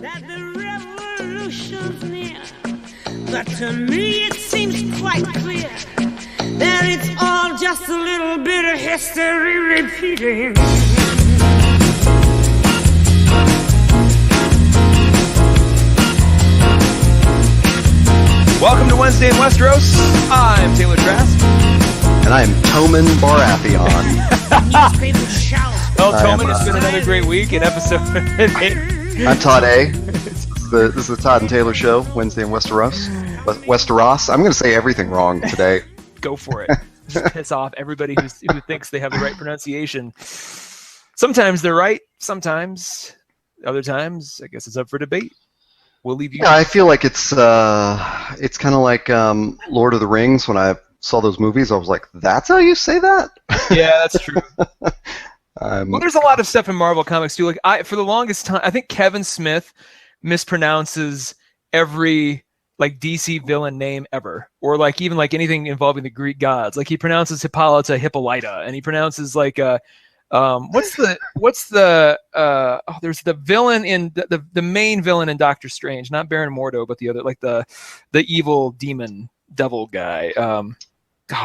that the revolution's near. But to me it seems quite clear that it's all just a little bit of history repeating. Welcome to Wednesday in Westeros. I'm Taylor Trask. And I'm Toman Baratheon. Well, Toman, it's been another great week in episode 8. I'm Todd A. This is the Todd and Taylor Show, Wednesday in Westeros. Westeros. I'm going to say everything wrong today. Go for it. Just piss off everybody who thinks they have the right pronunciation. Sometimes they're right. Sometimes. Other times, I guess it's up for debate. We'll leave you. Yeah, I feel like it's kind of like Lord of the Rings. When I saw those movies, I was like, "That's how you say that?" Yeah, that's true. Well, there's a lot of stuff in Marvel comics too. Like for the longest time, I think Kevin Smith mispronounces every like DC villain name ever, or like even like anything involving the Greek gods. Like he pronounces Hippolyta Hippolyta, and he pronounces like there's the villain in the main villain in Doctor Strange, not Baron Mordo, but the other, like the evil demon devil guy. Oh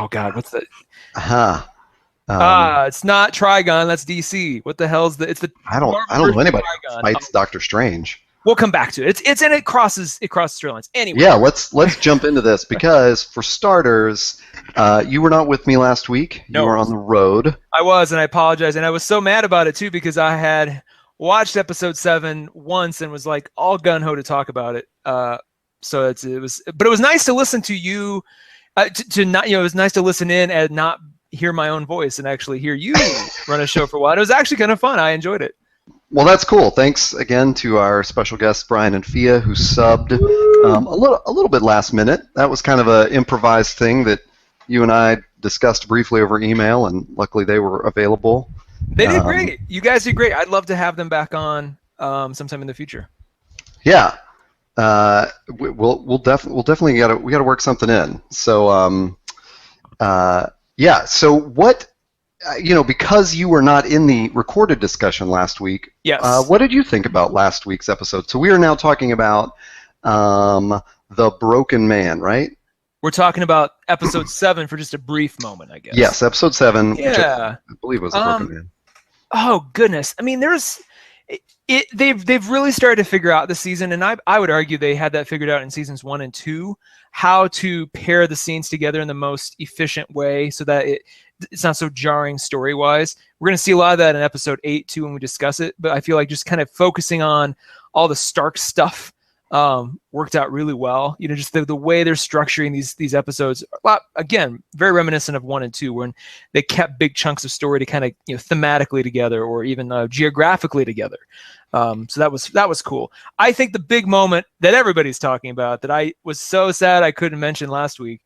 God, what's the? It's not Trigon. That's DC. What the hell's the? It's the. I don't know anybody who fights Doctor Strange. We'll come back to it. It crosses storylines. Anyway. Yeah, let's jump into this because for starters, you were not with me last week. No. You were on the road. I was, and I apologize. And I was so mad about it too because I had watched episode 7 once and was like all gun ho to talk about it. So it was nice to listen to you. It was nice to listen in and not hear my own voice and actually hear you run a show for a while. It was actually kind of fun. I enjoyed it. Well, that's cool. Thanks again to our special guests, Brian and Fia, who subbed a little bit last minute. That was kind of an improvised thing that you and I discussed briefly over email, and luckily they were available. They did great. You guys did great. I'd love to have them back on sometime in the future. Yeah. We'll definitely got to work something in. So So what? Because you were not in the recorded discussion last week, yes. What did you think about last week's episode? So we are now talking about the Broken Man, right? We're talking about episode 7 for just a brief moment, I guess. Yes, episode 7, yeah. Which I believe was the Broken Man. Oh, goodness. I mean, they've really started to figure out this season, and I would argue they had that figured out in seasons 1 and 2, how to pair the scenes together in the most efficient way so that it's not so jarring story-wise. We're going to see a lot of that in episode 8 too when we discuss it, but I feel like just kind of focusing on all the Stark stuff worked out really well. Just the way they're structuring these episodes, again, very reminiscent of 1 and 2, when they kept big chunks of story to kind of thematically together or even geographically together. So that was cool. I think the big moment that everybody's talking about that I was so sad I couldn't mention last week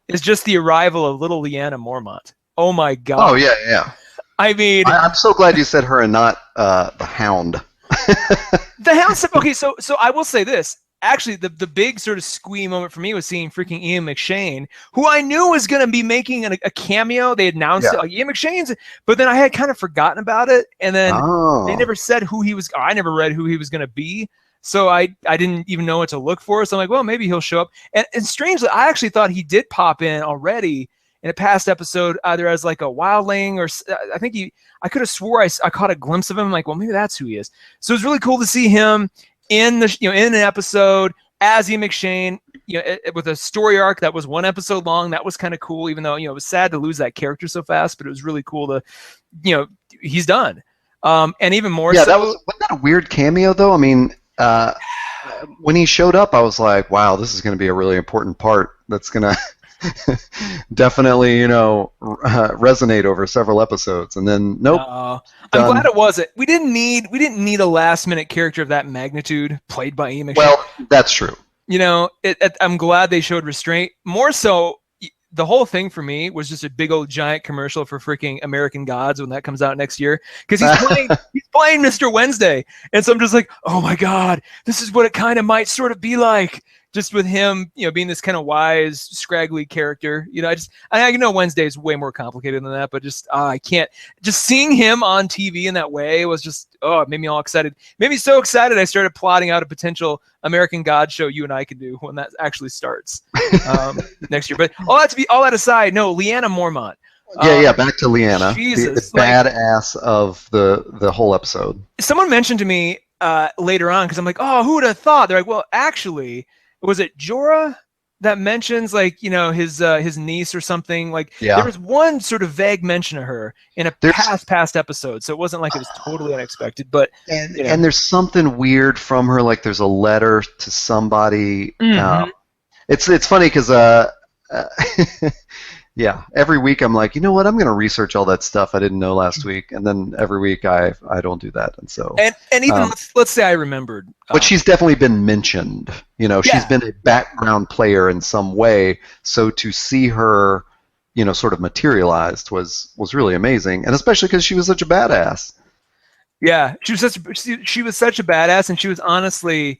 is just the arrival of little Lyanna Mormont. Oh my God. Oh yeah. I mean, I'm so glad you said her and not the Hound. The Hound stuff. Okay, so I will say this. Actually, the big sort of squee moment for me was seeing freaking Ian McShane, who I knew was going to be making a cameo. They announced it, like Ian McShane's, but then I had kind of forgotten about it, and then they never said who he was. I never read who he was going to be, so I didn't even know what to look for. So I'm like, well, maybe he'll show up. And strangely, I actually thought he did pop in already in a past episode, either as like a wildling or I think I could have swore I caught a glimpse of him. I'm like, well, maybe that's who he is. So it was really cool to see him in an episode as Ian McShane, with a story arc that was 1 episode long. That was kind of cool, even though, it was sad to lose that character so fast, but it was really cool to, he's done. And even more so. Yeah, wasn't that a weird cameo though? I mean, when he showed up, I was like, wow, this is going to be a really important part that's going to definitely, resonate over several episodes. And then nope. I'm glad it wasn't. We didn't need a last minute character of that magnitude played by Ian McShane. Well, that's true. I'm glad they showed restraint. More so, the whole thing for me was just a big old giant commercial for freaking American Gods when that comes out next year, because he's playing Mr. Wednesday, and so I'm just like, oh my God, this is what it kind of might sort of be like. just with him, being this kind of wise, scraggly character. I know Wednesday is way more complicated than that, but just I can't. Just seeing him on TV in that way was just it made me all excited. Made me so excited I started plotting out a potential American God show you and I can do when that actually starts next year. But all that aside, no, Leanna Mormont. Back to Leanna, Jesus, the badass of the whole episode. Someone mentioned to me later on, because I'm like, oh, who would have thought? They're like, well, actually, was it Jorah that mentions his niece or something? There was one sort of vague mention of her in a past episode, so it wasn't like it was totally unexpected. But and there's something weird from her, like there's a letter to somebody. Mm-hmm. It's funny because every week I'm like, you know what? I'm going to research all that stuff I didn't know last week, and then every week I don't do that, and so. And even let's say I remembered. But she's definitely been mentioned. She's been a background player in some way. So to see her, sort of materialized was really amazing, and especially because she was such a badass. Yeah, she was such a badass, and she was honestly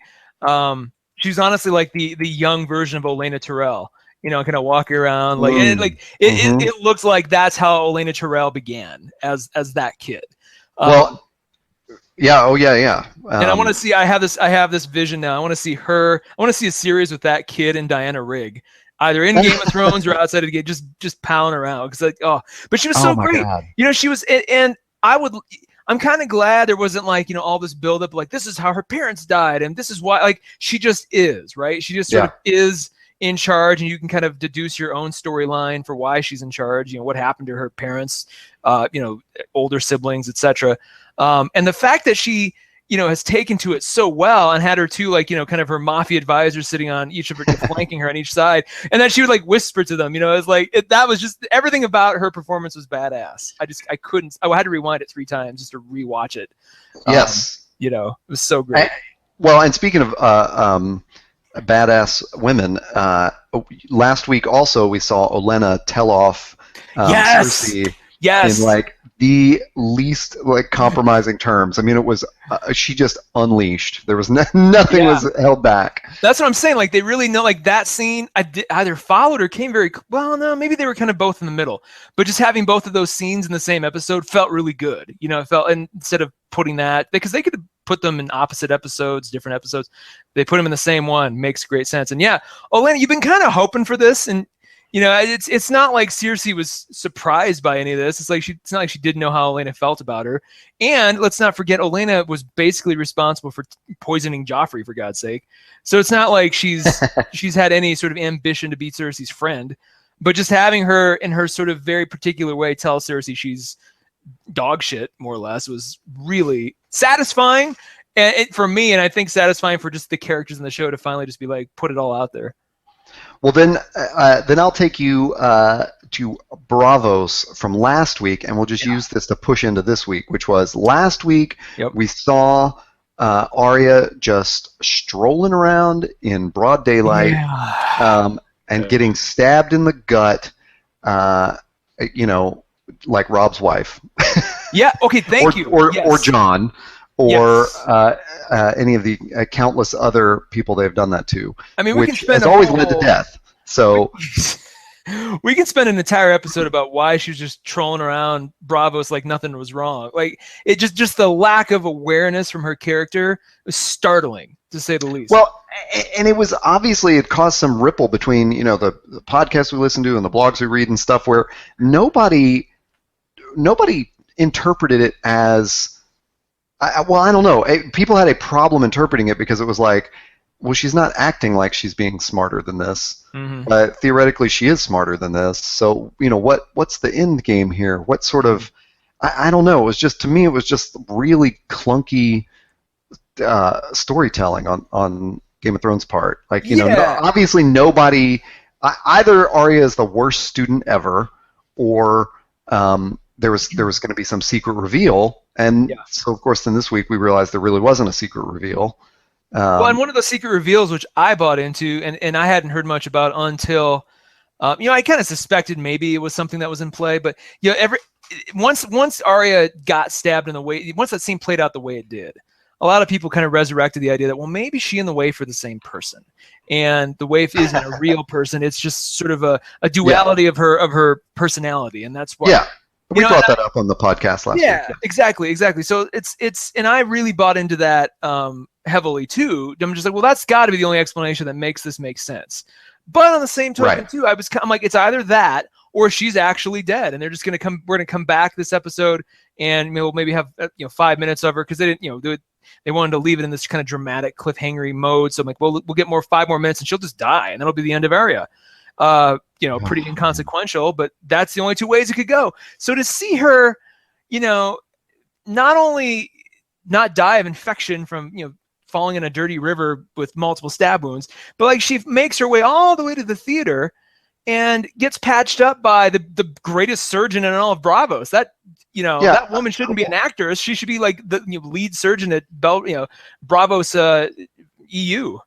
like the young version of Olenna Tyrell. Kind of walking around it looks like that's how Olenna Tyrell began as that kid. And I want to see. I have this vision now. I want to see her. I want to see a series with that kid and Diana Rigg, either in Game of Thrones or outside of the game, just palling around. But she was so great. God. She was, and I'm kind of glad there wasn't all this buildup. This is how her parents died, and this is why. She just is, right? She just sort of is in charge, and you can kind of deduce your own storyline for why she's in charge. What happened to her parents, older siblings, etc. And the fact that she, has taken to it so well and had her two, kind of her mafia advisors sitting on each of her, flanking her on each side, and then she would whisper to them. It was that was just everything about her performance was badass. I had to rewind it 3 times just to rewatch it. Yes, it was so great. And speaking of badass women, last week also we saw Olenna tell off Cersei in the least compromising terms. I mean, it was she just unleashed. There was nothing was held back. That's what I'm saying. They really know that scene. Either followed or came very well. No, maybe they were kind of both in the middle. But just having both of those scenes in the same episode felt really good. It felt, and instead of putting that, because they could have put them in opposite episodes, different episodes, they put them in the same one. Makes great sense. And Olenna, you've been kind of hoping for this, and it's not like Cersei was surprised by any of this. It's not like she didn't know how Olenna felt about her. And let's not forget, Olenna was basically responsible for poisoning Joffrey, for God's sake. So it's not like she's had any sort of ambition to be Cersei's friend, but just having her in her sort of very particular way tell Cersei she's dog shit, more or less, was really satisfying for me, and I think satisfying for just the characters in the show to finally just be put it all out there. Well, then I'll take you to Bravos from last week, and we'll just use this to push into this week, which was last week. We saw Arya just strolling around in broad daylight, and getting stabbed in the gut, like Rob's wife. Okay, thank you. Or John. Or any of the countless other people they've done that to. I mean, which has always led to death. So we can spend an entire episode about why she was just trolling around Bravos like nothing was wrong. It just the lack of awareness from her character was startling, to say the least. Well, and it was obviously, it caused some ripple between the podcasts we listen to and the blogs we read and stuff, where nobody interpreted it as. I don't know. People had a problem interpreting it because it was she's not acting like she's being smarter than this. Mm-hmm. But theoretically, she is smarter than this. So, what's the end game here? What sort of, I don't know. It was just, to me, it was just really clunky storytelling on Game of Thrones' part. Obviously nobody, either Arya is the worst student ever, or there was going to be some secret reveal. And so, of course, then this week we realized there really wasn't a secret reveal. And one of the secret reveals, which I bought into, and I hadn't heard much about until, I kind of suspected maybe it was something that was in play. But once Arya got stabbed in the way, once that scene played out the way it did, a lot of people kind of resurrected the idea that, well, maybe she and the waif are the same person, and the waif isn't a real person. It's just sort of a duality of her personality, and that's why. Yeah. We brought that up on the podcast last week. Yeah, exactly. So it's and I really bought into that heavily too. I'm just like, well, that's got to be the only explanation that makes this make sense. But on the same token too, I'm like, it's either that or she's actually dead, and they're just gonna come. We're gonna come back this episode, and we'll maybe have 5 minutes of her, because they didn't they wanted to leave it in this kind of dramatic cliffhangery mode. So I'm like, well, we'll get 5 more minutes, and she'll just die, and that'll be the end of Arya. Pretty inconsequential, but that's the only two ways it could go. So to see her, not only not die of infection from, falling in a dirty river with multiple stab wounds, but like she makes her way all the way to the theater and gets patched up by the greatest surgeon in all of Bravos. That woman shouldn't be an actress. She should be like the lead surgeon at Bravos EU.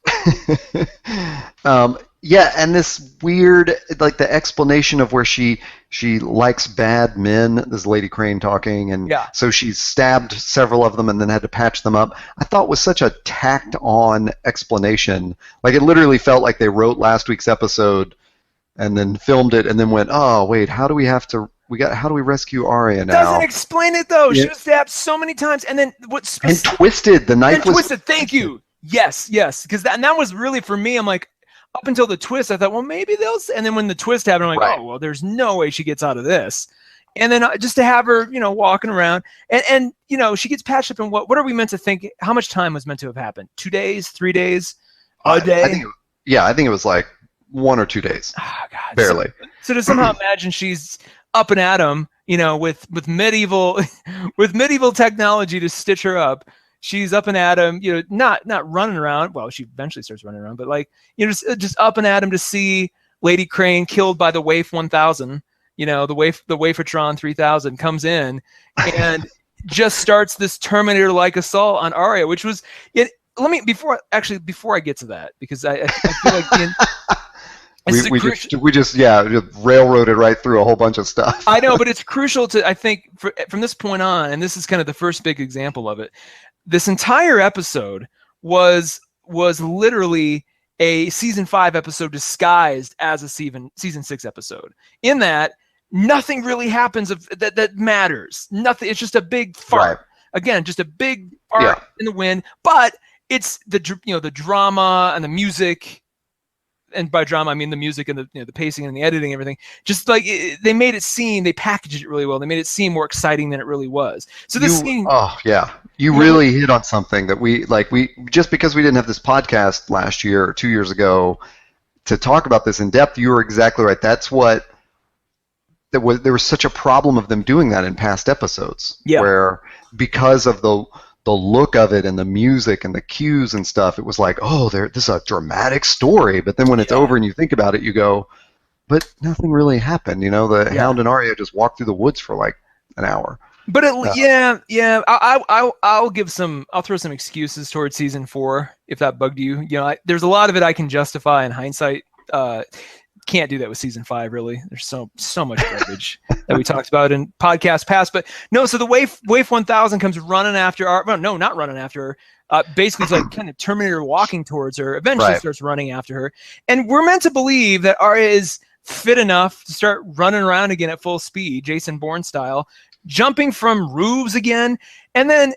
Yeah, and this weird, like the explanation of where she likes bad men, this Lady Crane talking, and so she's stabbed several of them and then had to patch them up, I thought was such a tacked on explanation. Like it literally felt like they wrote last week's episode and then filmed it and then went, oh wait, how do we rescue Arya now? Doesn't explain it though. Yeah. She was stabbed so many times, and then and twisted. The knife was twisted. Thank you. Yes, because that was really, for me, I'm like, up until the twist, I thought, well, maybe and then when the twist happened, I'm like, oh, well, there's no way she gets out of this. And then just to have her, walking around, and she gets patched up in what are we meant to think? How much time was meant to have happened? 2 days, 3 days, a day? I think it was like 1 or 2 days. Oh, God. Barely. So to somehow imagine she's up and at 'em, with medieval technology to stitch her up. She's up and at him, not running around. Well, she eventually starts running around, but just up and at him to see Lady Crane killed by the Waif 1000. The Waifatron 3000 comes in and just starts this Terminator-like assault on Arya, which was it. Before I get to that, because I feel like we just railroaded right through a whole bunch of stuff. I know, but it's crucial to, I think, from this point on, and this is kind of the first big example of it. This entire episode was literally a season 5 episode disguised as a season 6 episode. In that, nothing really happens that matters. Nothing. It's just a big fart. Right. Again, just a big fart in the wind. But it's the drama and the music. And by drama, I mean the music and the pacing and the editing and everything. Just like they made it seem, they packaged it really well. They made it seem more exciting than it really was. So this scene. Oh yeah, you really hit on something that we just because we didn't have this podcast last year or 2 years ago to talk about this in depth. You were exactly right. That's what there was such a problem of them doing that in past episodes. Yeah. Where because of the look of it and the music and the cues and stuff, it was like, oh, this is a dramatic story. But then when it's over and you think about it, you go, but nothing really happened. The Hound and Arya just walked through the woods for like an hour. But I'll throw some excuses towards season 4 if that bugged you. There's a lot of it I can justify in hindsight. Can't do that with season 5, really. There's so much garbage that we talked about in podcast past. But no, so the Waif 1000 comes running after not running after her. Basically, it's like kind of Terminator walking towards her. Eventually starts running after her. And we're meant to believe that Arya is fit enough to start running around again at full speed, Jason Bourne style, jumping from roofs again. And then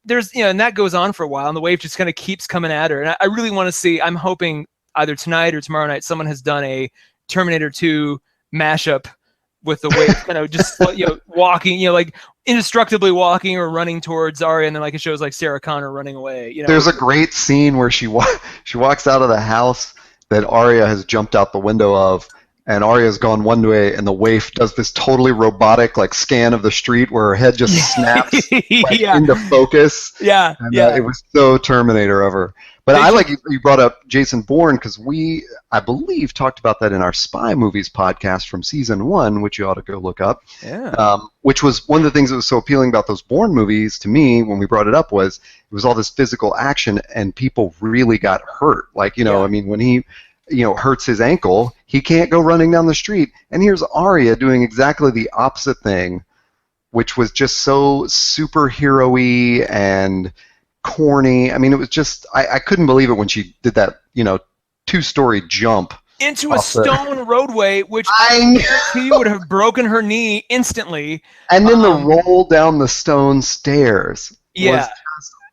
there's, and that goes on for a while. And the Waif just kind of keeps coming at her. And I really want to see, I'm hoping either tonight or tomorrow night, someone has done a Terminator 2 mashup with the Waif kind of just walking, like indestructibly walking or running towards Arya, and then it shows like Sarah Connor running away. There's a great scene where she walks out of the house that Arya has jumped out the window of, and Arya's gone one way, and the Waif does this totally robotic scan of the street where her head just snaps into focus. Yeah, and, it was so Terminator of her. But I like you brought up Jason Bourne because we, I believe, talked about that in our Spy Movies podcast from season 1, which you ought to go look up. Yeah. Which was one of the things that was so appealing about those Bourne movies to me when we brought it up was it was all this physical action and people really got hurt. I mean, when he hurts his ankle, he can't go running down the street. And here's Arya doing exactly the opposite thing, which was just so superhero-y and corny. I mean, it was just I couldn't believe it when she did that, 2-story jump into a stone roadway, which I guarantee would have broken her knee instantly. And then the roll down the stone stairs was just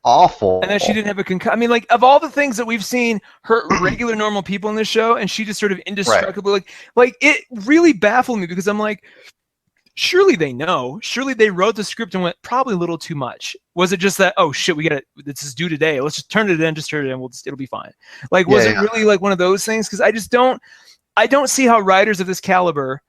awful. And then she didn't have a concussion. I mean, like, of all the things that we've seen hurt regular normal people in this show, and she just sort of indestructibly, like it really baffled me, because I'm like, surely they know. Surely they wrote the script and went, probably a little too much. Was it just that, oh shit, this is due today, let's just turn it in, it'll be fine. Like, was it really like one of those things? Because I don't see how writers of this caliber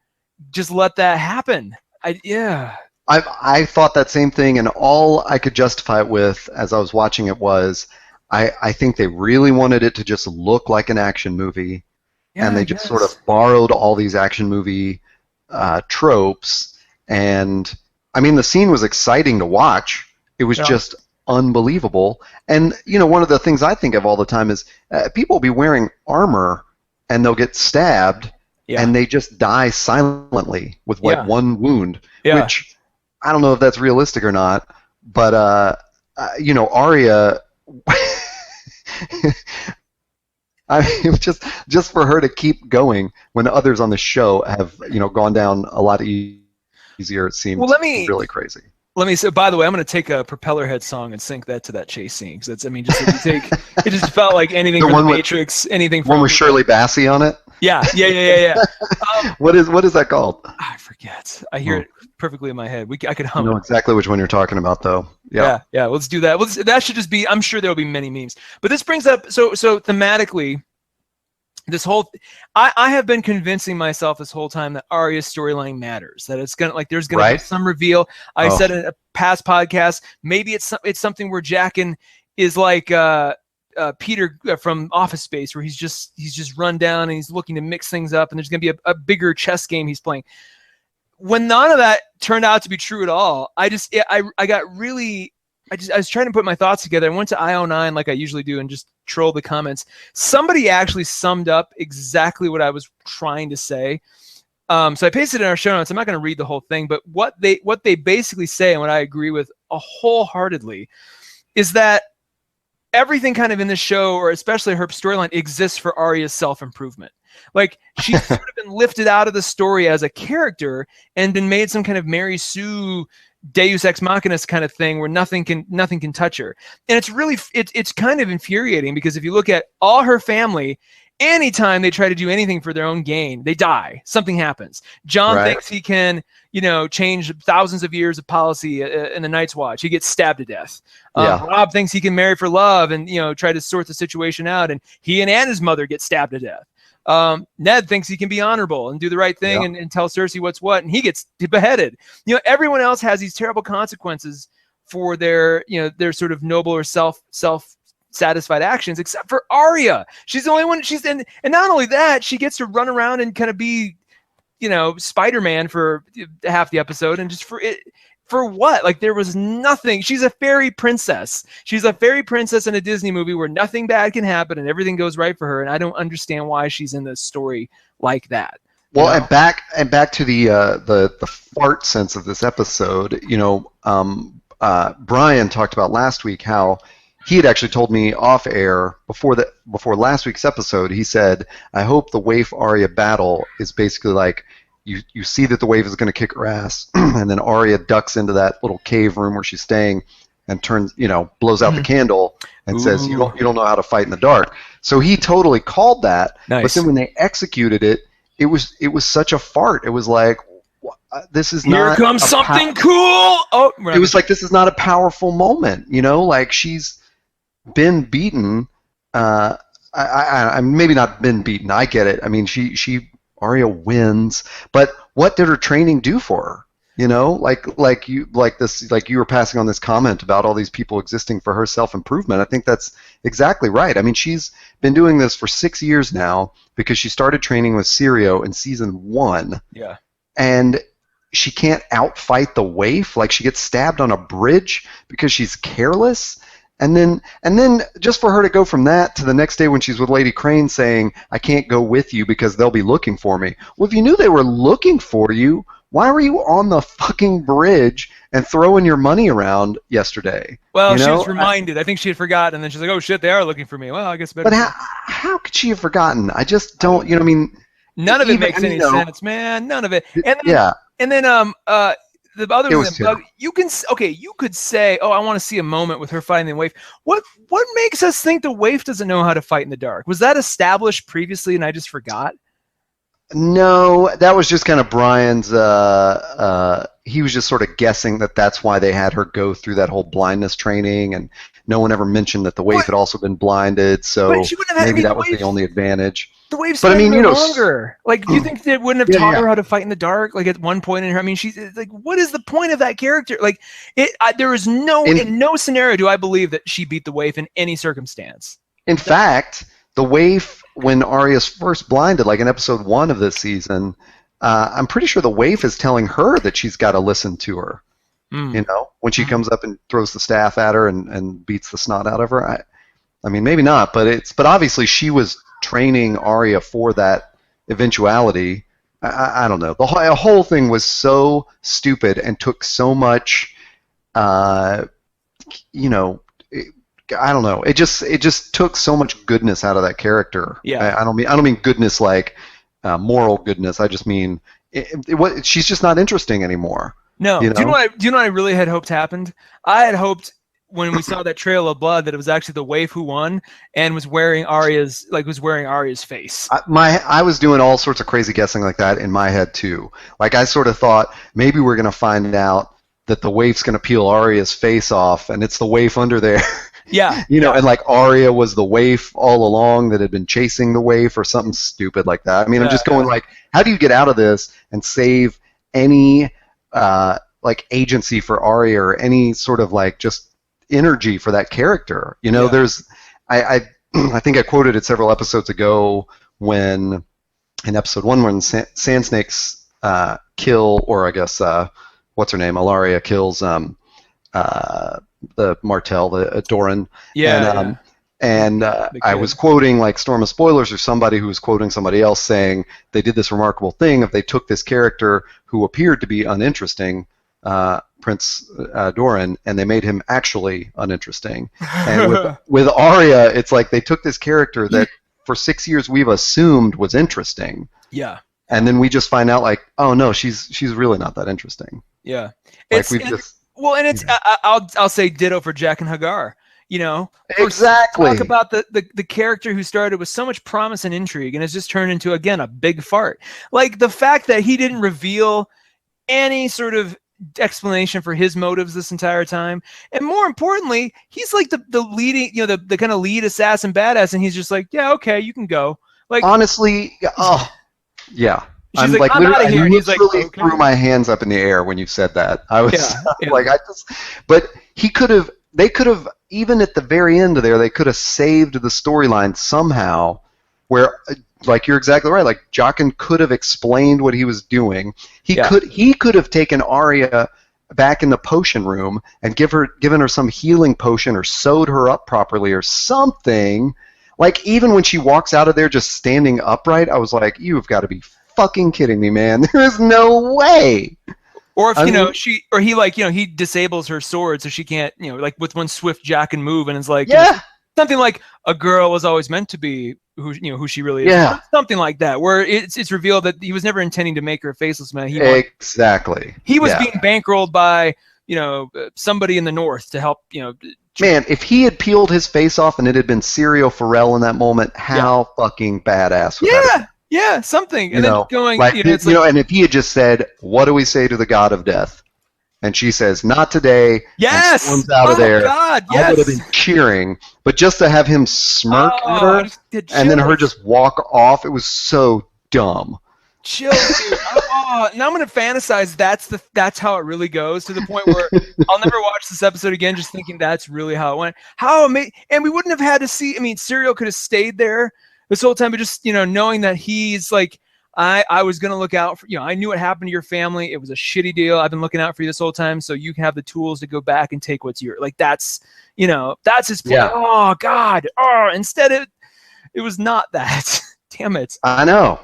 just let that happen. I thought that same thing, and all I could justify it with as I was watching it was I think they really wanted it to just look like an action movie, and they just sort of borrowed all these action movie tropes. And I mean, the scene was exciting to watch. It was just unbelievable. And one of the things I think of all the time is people will be wearing armor and they'll get stabbed and they just die silently with one wound, which I don't know if that's realistic or not, but Arya I mean, just for her to keep going when others on the show have gone down a lot easier, it seems really crazy. Let me say, by the way, I'm going to take a Propellerhead song and sync that to that chase scene, because that's, I mean, just if you take, it just felt like anything from The Matrix, anything from one with Shirley Bassey on it. Yeah. What is that called? I forget. I hear it perfectly in my head. I could hum. I know exactly which one you're talking about, though. Yeah. Let's do that. That should just be. I'm sure there'll be many memes. But this brings up so thematically. This whole, I have been convincing myself this whole time that Arya's storyline matters. That it's gonna there's gonna be some reveal. I said in a past podcast, maybe it's something where Jaqen is like Peter from Office Space, where he's just run down and he's looking to mix things up, and there's gonna be a bigger chess game he's playing. When none of that turned out to be true at all, I was trying to put my thoughts together. I went to IO9 like I usually do and just troll the comments. Somebody actually summed up exactly what I was trying to say. So I pasted it in our show notes. I'm not going to read the whole thing, but what they basically say, and what I agree with wholeheartedly, is that everything kind of in this show, or especially her storyline, exists for Arya's self-improvement. Like, she's sort of been lifted out of the story as a character and been made some kind of Mary Sue Deus Ex Machina kind of thing, where nothing can touch her. And it's really it's kind of infuriating, because if you look at all her family, anytime they try to do anything for their own gain, they die. Something happens. Jon thinks he can, change thousands of years of policy in the Night's Watch. He gets stabbed to death. Robb thinks he can marry for love and try to sort the situation out, and he and Anna's mother get stabbed to death. Ned thinks he can be honorable and do the right thing and tell Cersei what's what, and he gets beheaded. Everyone else has these terrible consequences for their sort of noble or self-satisfied actions, except for Arya. She's the only one. And not only that, she gets to run around and kind of be, Spider-Man for half the episode, and just for what? Like, there was nothing. She's a fairy princess. She's a fairy princess in a Disney movie where nothing bad can happen and everything goes right for her. And I don't understand why she's in this story like that. Well, and back to the fart sense of this episode. Brian talked about last week how he had actually told me off air before last week's episode. He said, "I hope the Waif Arya battle is basically like." You see that the wave is going to kick her ass, and then Arya ducks into that little cave room where she's staying, and turns, blows out the candle and says, "You don't know how to fight in the dark." So he totally called that. Nice. But then when they executed it, it was such a fart. It was like, this is here not. Here comes something cool. Oh, it was like, this is not a powerful moment. Like, she's been beaten. I maybe not been beaten. I get it. I mean, Arya wins, but what did her training do for her? Like you were passing on this comment about all these people existing for her self-improvement. I think that's exactly right. I mean, she's been doing this for 6 years now, because she started training with Syrio in season 1. Yeah. And she can't outfight the waif. Like, she gets stabbed on a bridge because she's careless. And then just for her to go from that to the next day when she's with Lady Crane saying, "I can't go with you because they'll be looking for me." Well, if you knew they were looking for you, why were you on the fucking bridge and throwing your money around yesterday? Well, You she know? was reminded. I think she had forgotten, and then she's like, "Oh shit, they are looking for me." Well, I guess better. But how could she have forgotten? I just don't. You know, I mean, none of it even- makes any sense, man. None of it. And then, yeah, and then the other It thing was that bugged, you could say, "Oh, I want to see a moment with her fighting the waif." What makes us think the waif doesn't know how to fight in the dark? Was that established previously, and I just forgot? no, that was just kind of Brian's. He was just sort of guessing that that's why they had her go through that whole blindness training, and no one ever mentioned that the waif had also been blinded. So But she wouldn't have had, maybe that was the only advantage. The wave's But I mean, longer. Like, do you think they wouldn't have taught yeah. her how to fight in the dark? Like at one point in her, I mean, she's like, what is the point of that character? Like, there is in no scenario do I believe that she beat the waif in any circumstance. In fact, the waif, when Arya's first blinded, like in episode 1 of this season, I'm pretty sure the waif is telling her that she's got to listen to her. You know, when she comes up and throws the staff at her and beats the snot out of her. I mean, maybe not, but obviously she was training Arya for that eventuality. I don't know. The whole thing was so stupid and took so much, I don't know. It just took so much goodness out of that character. Yeah. I don't mean goodness like moral goodness. I just mean she's just not interesting anymore. No. You know? Do you know what I really had hoped happened? I had hoped when we saw that trail of blood that it was actually the waif who won and was wearing Arya's face. I was doing all sorts of crazy guessing like that in my head too. Like I sort of thought maybe we're gonna find out that the waif's gonna peel Arya's face off and it's the waif under there. Yeah. And like Arya was the waif all along that had been chasing the waif or something stupid like that. I mean, I'm just going like, how do you get out of this and save any like agency for Arya or any sort of like just energy for that character? There's I think I quoted it several episodes ago when in episode 1 when Sand Snakes kill, or I guess what's her name, Alaria kills the Martell, the Doran. And I was quoting like Storm of Spoilers or somebody who was quoting somebody else saying they did this remarkable thing if they took this character who appeared to be uninteresting, Prince Doran, and they made him actually uninteresting. And with Arya, it's like they took this character that for 6 years we've assumed was interesting. Yeah. And then we just find out like, oh no, she's really not that interesting. Yeah. I'll say ditto for Jack and Hagar. Exactly. Talk about the character who started with so much promise and intrigue and has just turned into, again, a big fart. Like the fact that he didn't reveal any sort of explanation for his motives this entire time, and more importantly, he's like the leading, the kind of lead assassin badass, and he's just like, yeah, okay, you can like, honestly, yeah. I'm like, I'm out of here. I he's like, literally okay. threw my hands up in the air when you said that. I was like, but they could have, even at the very end there, they could have saved the storyline somehow where, like, you're exactly right. Like, Jaqen could have explained what he was doing. He could have taken Arya back in the potion room and given her some healing potion or sewed her up properly or something. Like, even when she walks out of there just standing upright, I was like, you've got to be fucking kidding me, man. There is no way. Or if he disables her sword so she can't, like with one swift Jaqen move, and it's like something like a girl was always meant to be who she really is. Yeah. Something like that, where it's revealed that he was never intending to make her a faceless man. He was being bankrolled by somebody in the north to help Man, if he had peeled his face off and it had been Serial Pharrell in that moment, how fucking badass would that have been? Yeah, something. And then going, like, and if he had just said, what do we say to the god of death? And she says, not today. Yes! And storms out of there. God, I would have been cheering. But just to have him smirk at her and then her just walk off, it was so dumb. Chill, dude. Now I'm going to fantasize that's how it really goes, to the point where I'll never watch this episode again just thinking that's really how it went. How amazing. And we wouldn't have had to see, Serial could have stayed there this whole time, but just, knowing that he's like, I was going to look out for, I knew what happened to your family. It was a shitty deal. I've been looking out for you this whole time, so you can have the tools to go back and take what's yours. Like, that's his plan. Yeah. Oh, God. Oh, instead it was not that. Damn it. I know.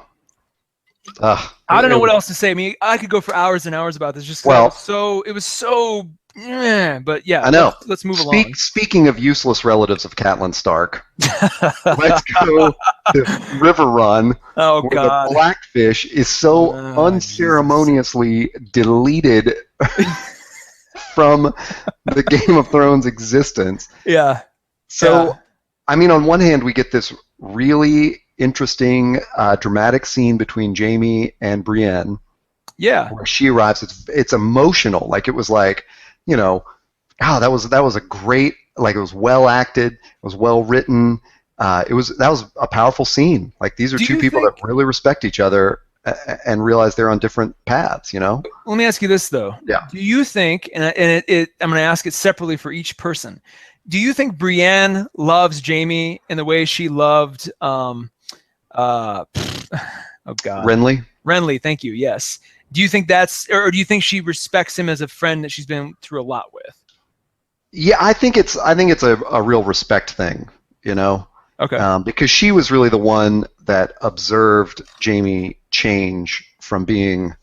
I don't know what else to say. I mean, I could go for hours and hours about this. Just it was so. But yeah, I know. Let's move along. Speaking of useless relatives of Catelyn Stark, let's go to River Run. Oh where God! The Blackfish is so unceremoniously deleted from the Game of Thrones existence. Yeah. So, I mean, on one hand, we get this really interesting, dramatic scene between Jaime and Brienne. Yeah. Where she arrives, it's emotional. Like it was like, you know, that was a great, like it was well acted, it was well written. That was a powerful scene. Like these are two people that really respect each other and realize they're on different paths. You know. Let me ask you this though. Yeah. Do you think, and I'm going to ask it separately for each person. Do you think Brienne loves Jaime in the way she loved oh God, Renly? Thank you. Yes. Do you think or do you think she respects him as a friend that she's been through a lot with? Yeah, I think it's a real respect thing, you know. Okay. Because she was really the one that observed Jaime change from being,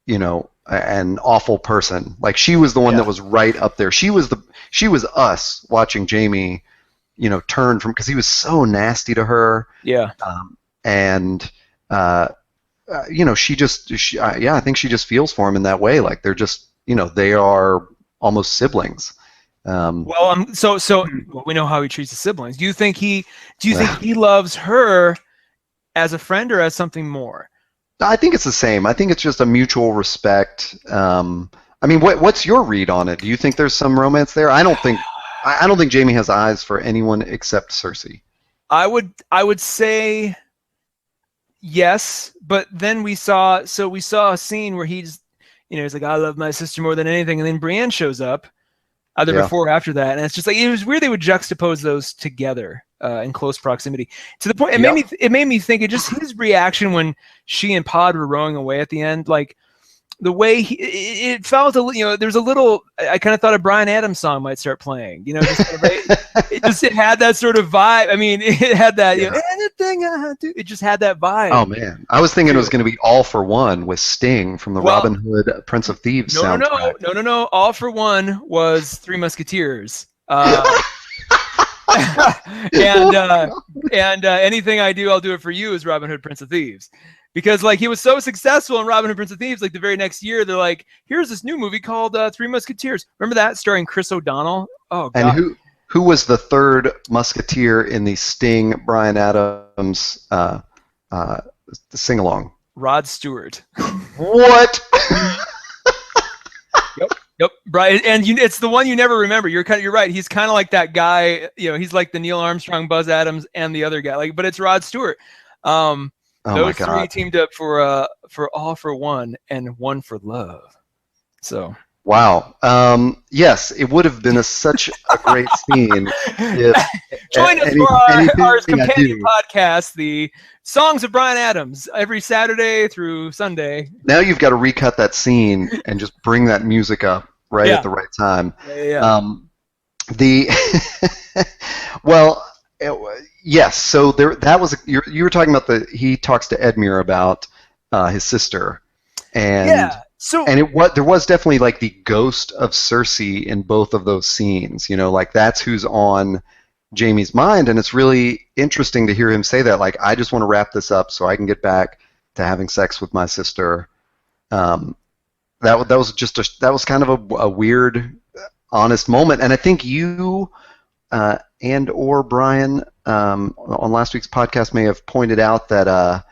you know, an awful person. Like she was the one that was right up there. She was us watching Jaime, you know, turn from, because he was so nasty to her. Yeah. You know, I think she just feels for him in that way. Like they're just, you know, they are almost siblings. So we know how he treats his siblings. Do you think he loves her as a friend or as something more? I think it's the same. I think it's just a mutual respect. I mean, what's your read on it? Do you think there's some romance there? I don't think Jaime has eyes for anyone except Cersei. I would say yes, but then we saw a scene where he's like, I love my sister more than anything, and then Brienne shows up either before or after that, and it's just like, it was weird they would juxtapose those together in close proximity to the point it made me think of just his reaction when she and Pod were rowing away at the end, like the way it felt a little, you know, there's a little, I kind of thought a Bryan Adams song might start playing, you know, it had that sort of vibe. I mean, it had that, you know, anything I do, it just had that vibe. Oh man, I was thinking it was going to be All for One with Sting from the Robin Hood Prince of Thieves soundtrack. No. All for One was Three Musketeers. And Anything I Do, I'll Do It For You is Robin Hood Prince of Thieves. Because like he was so successful in Robin Hood Prince of Thieves, like the very next year they're like, here's this new movie called Three Musketeers. Remember that, starring Chris O'Donnell? Oh God. And who was the third Musketeer in the Sting Bryan Adams sing along? Rod Stewart. What? Yep. Brian, and it's the one you never remember. You're right. He's kind of like that guy. You know, he's like the Neil Armstrong, Buzz Adams, and the other guy. Like, but it's Rod Stewart. Those three teamed up for All for One and One for Love. So. Wow. Yes, it would have been such a great scene. Join us for our companion podcast, the Songs of Bryan Adams, every Saturday through Sunday. Now you've got to recut that scene and just bring that music up at the right time. Yeah. Yes. So that was you were talking about he talks to Edmure about his sister, and yeah. So there was definitely like the ghost of Cersei in both of those scenes. You know, like that's who's on Jaime's mind, and it's really interesting to hear him say that. Like, I just want to wrap this up so I can get back to having sex with my sister. That was kind of a weird, honest moment, and I think you and or Brian on last week's podcast may have pointed out that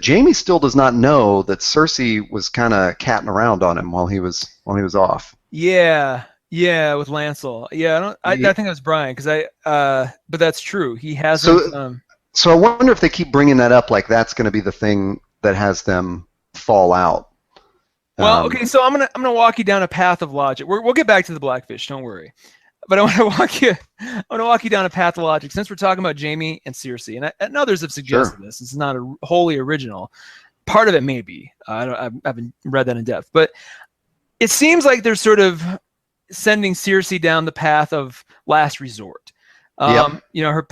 Jaime still does not know that Cersei was kind of catting around on him while he was off. Yeah, with Lancel. Yeah, I think that was Brian but that's true. He hasn't. So I wonder if they keep bringing that up, like that's going to be the thing that has them fall out. Well, okay, so I'm gonna walk you down a path of logic. We'll get back to the Blackfish. Don't worry. But I want to walk you down a path of logic, since we're talking about Jaime and Cersei, and others have suggested this. It's not wholly original. Part of it may be. I haven't read that in depth, but it seems like they're sort of sending Cersei down the path of last resort. You know, her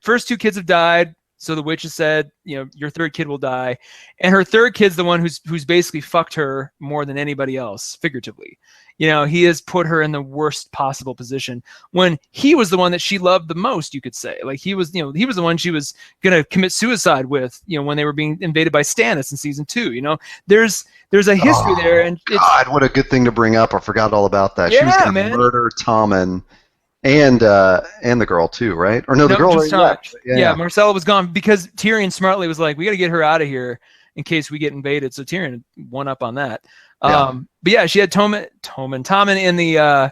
first two kids have died. So the witch has said, your third kid will die, and her third kid's the one who's basically fucked her more than anybody else, figuratively. He has put her in the worst possible position when he was the one that she loved the most, you could say. Like he was the one she was gonna commit suicide with, when they were being invaded by Stannis in season 2. There's a history there, and God, what a good thing to bring up. I forgot all about that. Yeah, she was gonna murder Tommen. And the girl too, right? Or no, the girl already left. Yeah, Marcella was gone because Tyrion smartly was like, "We got to get her out of here in case we get invaded." So Tyrion won up on that. But yeah, she had Tommen in the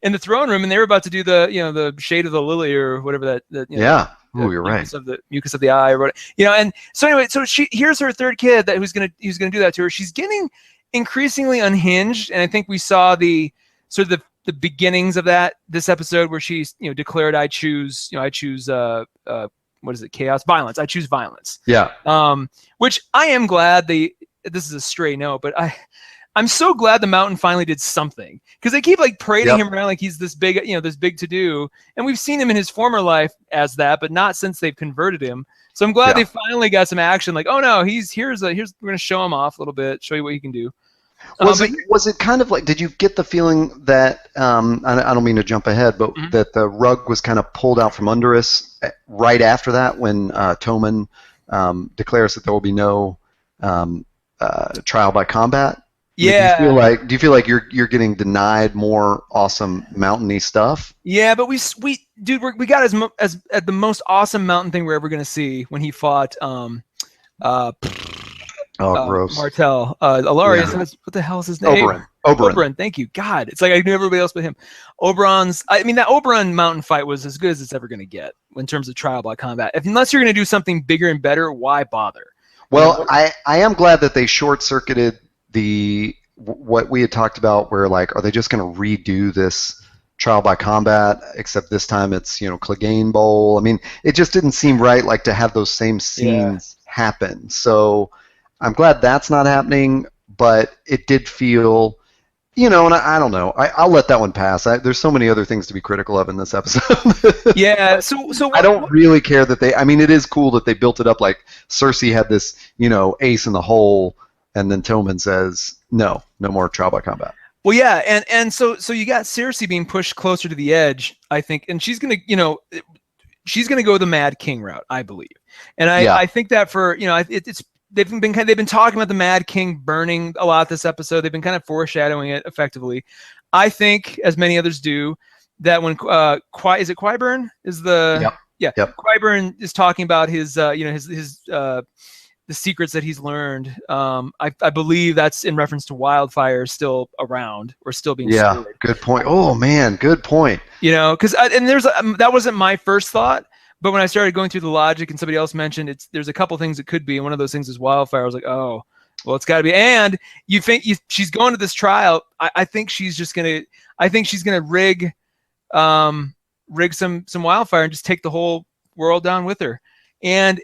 in the throne room, and they were about to do the shade of the lily or whatever that. You're right. Of the mucus of the eye, or whatever. And so anyway, so here's her third kid who's gonna do that to her. She's getting increasingly unhinged, and I think we saw the beginnings of this episode where she's declared I choose what is it, chaos, violence. I choose violence. Yeah. Which I am glad this is a stray note, but I'm so glad the Mountain finally did something, because they keep parading him around like he's this big to do, and we've seen him in his former life as that, but not since they've converted him. So I'm glad they finally got some action. Like, oh no, here's we're gonna show him off a little bit, show you what he can do. Was it kind of like, did you get the feeling that, I don't mean to jump ahead, but that the rug was kind of pulled out from under us right after that when Tommen declares that there will be no trial by combat? Yeah. Do you feel like you're getting denied more awesome mountainy stuff? Yeah, but we got as the most awesome mountain thing we're ever going to see when he fought gross. Martell. Alarius, what the hell is his name? Oberyn, thank you. God, it's like I knew everybody else but him. That Oberyn mountain fight was as good as it's ever going to get in terms of trial by combat. Unless you're going to do something bigger and better, why bother? Well, I am glad that they short-circuited what we had talked about, where are they just going to redo this trial by combat, except this time it's Clegane Bowl. I mean, it just didn't seem right to have those same scenes happen. So I'm glad that's not happening, but it did feel, and I don't know. I'll let that one pass. There's so many other things to be critical of in this episode. Yeah, so I don't really care that it is cool that they built it up like Cersei had this, ace in the hole, and then Tommen says, no more trial by combat. Well, yeah, and so you got Cersei being pushed closer to the edge, I think, and she's gonna go the Mad King route, I believe, and I think that for it's. They've been talking about the Mad King burning a lot this episode. They've been kind of foreshadowing it effectively. I think, as many others do, that when is it Qyburn is the Qyburn is talking about his the secrets that he's learned. I believe that's in reference to Wildfire still around or still being stored. Good point. Oh man, good point. Because that wasn't my first thought. But when I started going through the logic, and somebody else mentioned there's a couple things it could be, and one of those things is Wildfire. I was like, oh, well, it's got to be. And you think she's going to this trial? I think she's gonna rig some Wildfire and just take the whole world down with her. And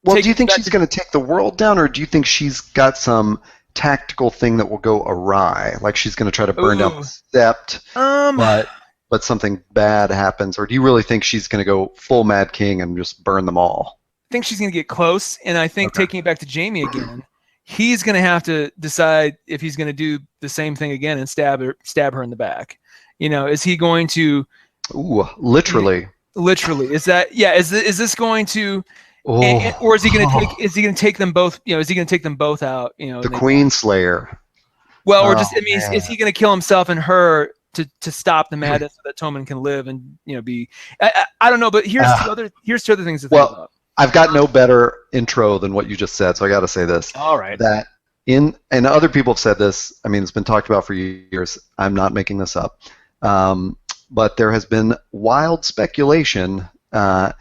do you think she's going to take the world down, or do you think she's got some tactical thing that will go awry? Like she's going to try to burn down the Sept, but something bad happens, or do you really think she's going to go full Mad King and just burn them all? I think she's going to get close, and I think taking it back to Jaime again, he's going to have to decide if he's going to do the same thing again and stab her in the back. Is he going to? Ooh, literally. Literally, is that? Yeah, is this going to? Or is he going to take? Is he going to take them both? Is he going to take them both out? The Queen Slayer. Well, or just is he going to kill himself and her? To stop the madness so that Tommen can live and be. I don't know, but here's two other things to think about. I've got no better intro than what you just said, so I got to say this. All right. That and other people have said this. I mean, it's been talked about for years. I'm not making this up, but there has been wild speculation that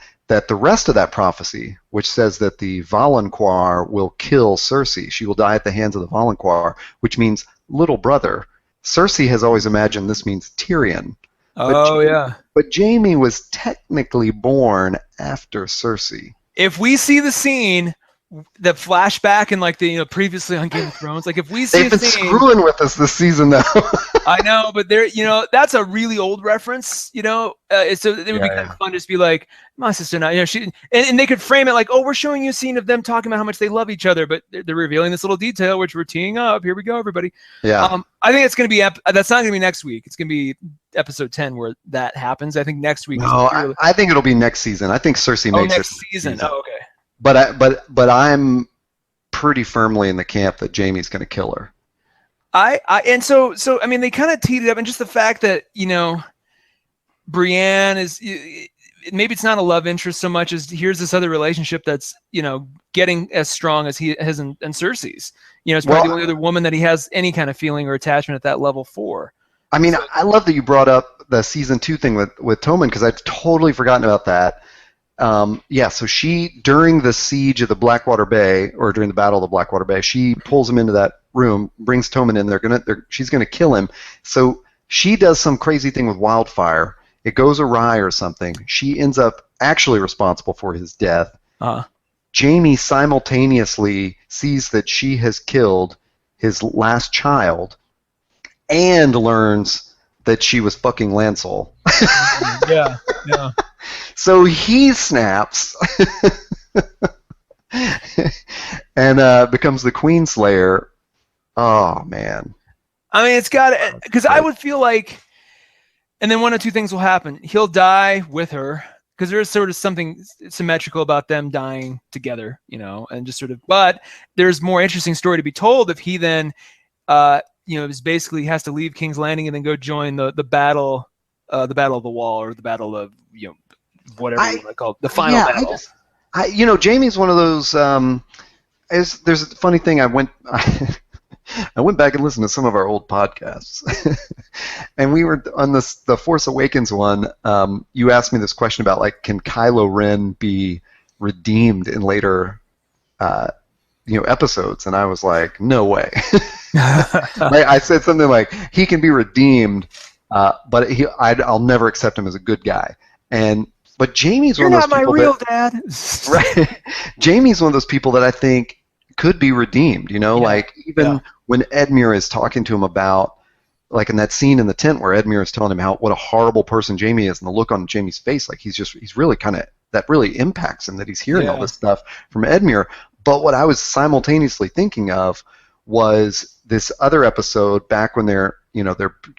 the rest of that prophecy, which says that the Valonqar will kill Cersei, she will die at the hands of the Valonqar, which means little brother. Cersei has always imagined this means Tyrion. But Jaime was technically born after Cersei. If we see the scene the flashback and like the previously on Game of Thrones. Like if we see They've been screwing with us this season though. I know, but there, that's a really old reference. So it would be kind of fun to just be like, my sister now, she, and they could frame it like, oh, we're showing you a scene of them talking about how much they love each other, but they're revealing this little detail which we're teeing up. Here we go, everybody. Yeah. I think it's gonna be that's not gonna be next week. It's gonna be episode 10 where that happens. I think next week. No, I think it'll be next season. I think Cersei makes next season. Oh, okay. But I'm pretty firmly in the camp that Jaime's going to kill her. And so I mean they kind of teed it up, and just the fact that Brienne is, maybe it's not a love interest so much as here's this other relationship that's getting as strong as he has and Cersei's. It's probably the only other woman that he has any kind of feeling or attachment at that level for. I mean, I love that you brought up the season 2 thing with Tommen, because I'd totally forgotten about that. So she, during the siege of the Blackwater Bay, or during the Battle of the Blackwater Bay, she pulls him into that room, brings Tommen in. She's gonna kill him. So she does some crazy thing with wildfire. It goes awry or something. She ends up actually responsible for his death. Jaime simultaneously sees that she has killed his last child, and learns that she was fucking Lancel. Yeah. So he snaps and becomes the Queen Slayer. Oh, man. I mean, it's got to, because I would feel like, and then one of two things will happen. He'll die with her, because there is sort of something symmetrical about them dying together, and just sort of, but there's more interesting story to be told if he then, is basically has to leave King's Landing and then go join the battle of the Wall, or the battle of, whatever you want to call it, the final battle. Jaime's one of those. There's a funny thing. I went back and listened to some of our old podcasts, and we were on the Force Awakens one. You asked me this question about can Kylo Ren be redeemed in later, episodes, and I was like, no way. I said something like, he can be redeemed, but I'll never accept him as a good guy. But Jaime's one of those people. You're not my real dad. Right. Jaime's one of those people that I think could be redeemed. When Edmure is talking to him about, in that scene in the tent where Edmure is telling him what a horrible person Jaime is, and the look on Jaime's face, he's really that really impacts him, that he's hearing all this stuff from Edmure. But what I was simultaneously thinking of was this other episode back when they're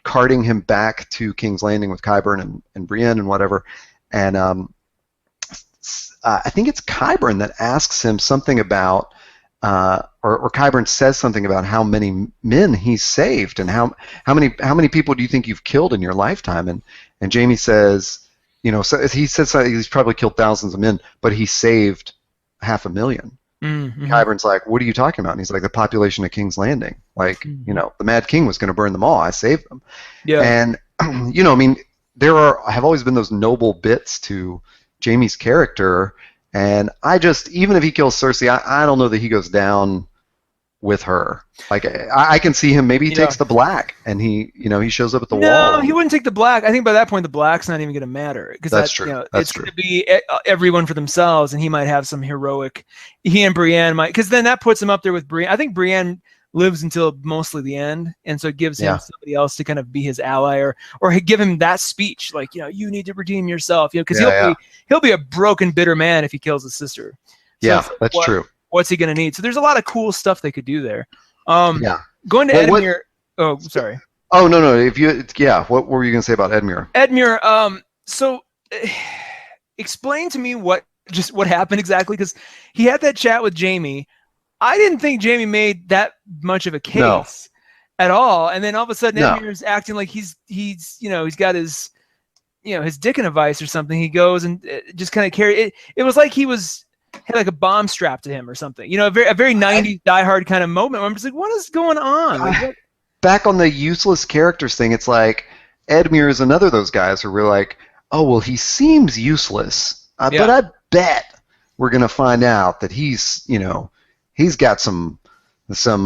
carting him back to King's Landing with Qyburn and Brienne and whatever. And I think it's Qyburn that asks him something about, or Qyburn says something about how many men he's saved, and how many people do you think you've killed in your lifetime? And Jaime says, so he says he's probably killed thousands of men, but he saved 500,000. Mm-hmm. Qyburn's like, what are you talking about? And he's like, the population of King's Landing. The Mad King was going to burn them all. I saved them. Yeah. And there have always been those noble bits to Jaime's character, and even if he kills Cersei, I don't know that he goes down with her. I can see him, maybe he takes the black, and he shows up at the wall. No, he wouldn't take the black. I think by that point the black's not even going to matter, because that's true. It's going to be everyone for themselves, and he might have some heroic. He and Brienne might, because then that puts him up there with Brienne. I think Brienne lives until mostly the end, and so it gives him somebody else to kind of be his ally, or give him that speech, you need to redeem yourself, because he'll be a broken, bitter man if he kills his sister. So that's true. What's he going to need? So there's a lot of cool stuff they could do there. Going to Edmure. Oh, sorry. Oh no. What were you going to say about Edmure? Edmure. So explain to me what happened exactly, because he had that chat with Jaime. I didn't think Jaime made that much of a case at all, and then all of a sudden Edmure's acting like he's got his his dick in a vice or something. He goes and just kind of carry it. It was like he had like a bomb strapped to him or something. A very 90s Die Hard kind of moment where I'm just like, what is going on? Back on the useless characters thing, it's like Edmure is another of those guys where we're like, oh well, he seems useless, but I bet we're gonna find out that he's got some some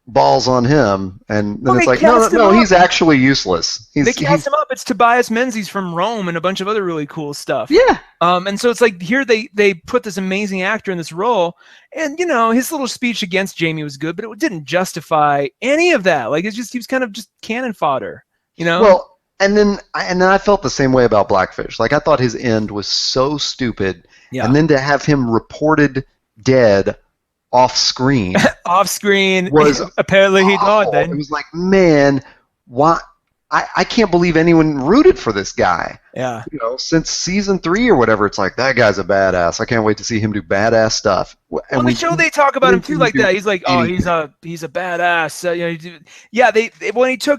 balls on him, and then Well, it's they like cast him no, up. he's actually useless. They cast him up. It's Tobias Menzies from Rome and a bunch of other really cool stuff. Yeah. And so it's like here they put this amazing actor in this role, and his little speech against Jamie was good, but it didn't justify any of that. Like he was kind of just cannon fodder. Well, and then I felt the same way about Blackfish. Like I thought his end was so stupid, and then to have him reported dead off screen was apparently he died. Then it was like, man, why? I can't believe anyone rooted for this guy. Yeah. Since season 3 or whatever, it's like that guy's a badass. I can't wait to see him do badass stuff. And the show they talk about him too like that. He's like, oh, he's a badass.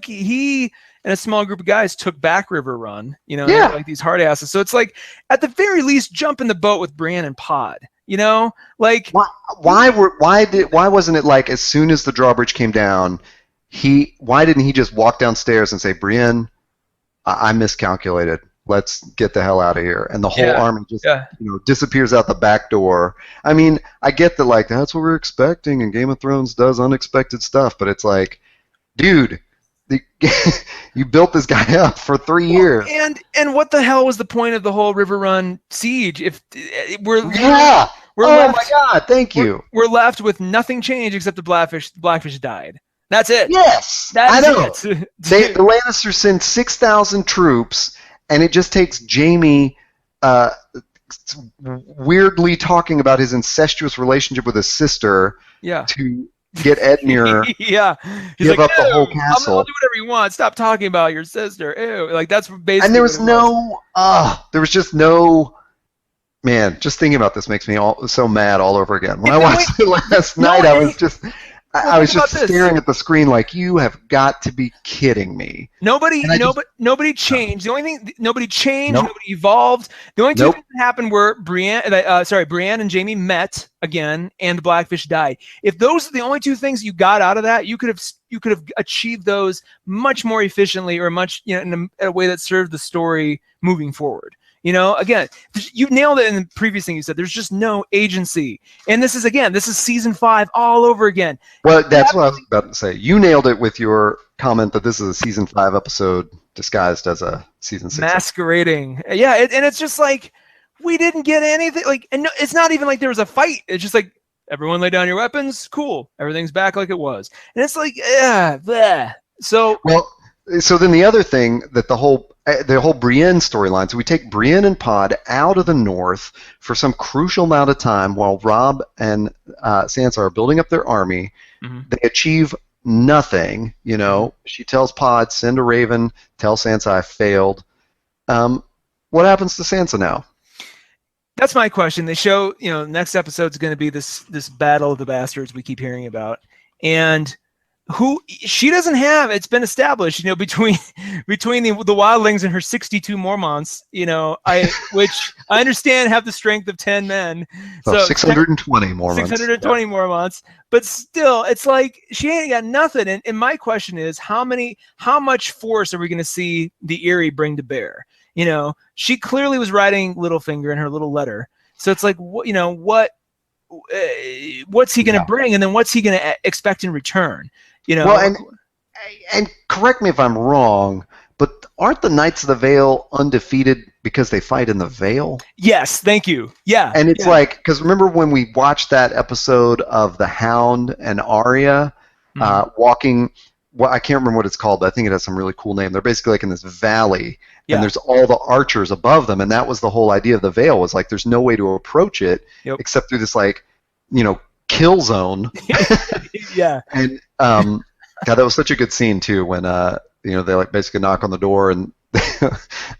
He and a small group of guys took back River Run. Like these hard asses. So it's like, at the very least, jump in the boat with Brienne and Pod. Like why wasn't it like as soon as the drawbridge came down? Why didn't he just walk downstairs and say, Brienne, I miscalculated. Let's get the hell out of here. And the whole army just disappears out the back door. I mean, I get that like that's what we're expecting, and Game of Thrones does unexpected stuff, but it's like, dude, you built this guy up for 3 years. And what the hell was the point of the whole River Run siege? If we're oh my God, thank you. We're left with nothing changed except the Blackfish died. That's it. Yes, I know. The Lannisters send 6,000 troops, and it just takes Jaime weirdly talking about his incestuous relationship with his sister to get Edmure give up the whole castle. I'll do whatever you want. Stop talking about your sister. Ew. Like that's basically. And there was just no. Man, just thinking about this makes me so mad all over again. When I watched it last night, I was just staring at the screen like, you have got to be kidding me. Nobody changed. The only thing, nobody changed. Nobody evolved. The only two things that happened were Brienne and Jaime met again, and Blackfish died. If those are the only two things you got out of that, you could have achieved those much more efficiently, or much in a way that served the story moving forward. Again, you nailed it in the previous thing you said. There's just no agency. And this is season 5 all over again. Well, that's what I was about to say. You nailed it with your comment that this is a season 5 episode disguised as a season 6 masquerading. Yeah, and it's just like, we didn't get anything. Like, and no, it's not even like there was a fight. It's just like, everyone lay down your weapons. Cool. Everything's back like it was. And it's like, bleh. So then the other thing that the whole Brienne storyline, so we take Brienne and Pod out of the north for some crucial amount of time while Robb and Sansa are building up their army. Mm-hmm. They achieve nothing. She tells Pod, send a raven, tell Sansa I failed. What happens to Sansa now? That's my question. They show, next episode's going to be this battle of the bastards we keep hearing about. And who she doesn't have, it's been established, between the wildlings and her 62 Mormonts, which I understand have the strength of 10 men. So 620 Mormonts. 620 Mormonts. But still, it's like she ain't got nothing. And my question is, how much force are we going to see the Eyrie bring to bear? She clearly was writing Littlefinger in her little letter. So it's like, what's he going to bring? And then what's he going to expect in return? Well, and correct me if I'm wrong, but aren't the Knights of the Vale undefeated because they fight in the Vale? Yes, thank you. Yeah. And it's like, because remember when we watched that episode of the Hound and Arya walking, I can't remember what it's called, but I think it has some really cool name. They're basically like in this valley, and there's all the archers above them, and that was the whole idea of the Vale, was like there's no way to approach it except through this kill zone. Yeah. And God, that was such a good scene too, when they like basically knock on the door and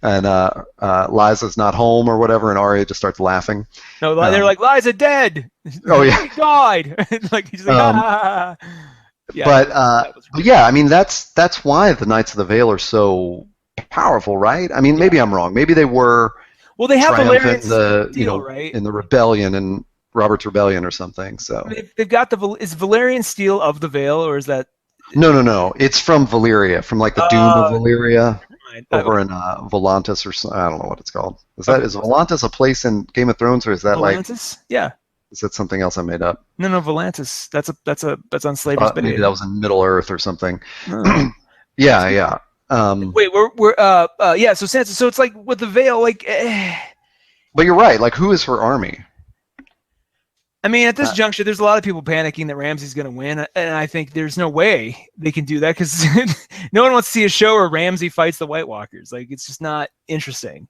Liza's not home or whatever, and Arya just starts laughing. No, they're like, Liza dead. Oh yeah, he died. Like he's like, Yeah, but yeah, I mean that's why the Knights of the Vale are so powerful, right? I mean, maybe I'm wrong. Maybe they were. Well, they have Valerian's steel, right? In the rebellion and Robert's Rebellion or something. So they've got is Valerian steel of the Vale, or is that? No. It's from Valyria, from like the Doom of Valyria, over in Volantis, or I don't know what it's called. Is Volantis a place in Game of Thrones, or is that Volantis? Yeah. Is that something else I made up? No, Volantis. That's on Slaver's Bay. Maybe that was in Middle Earth or something. Oh. Yeah. Wait, yeah. So Sansa. So it's like with the Veil, like. But you're right. Like, who is her army? I mean, at this juncture, there's a lot of people panicking that Ramsay's going to win, and I think there's no way they can do that because no one wants to see a show where Ramsay fights the White Walkers. Like, it's just not interesting.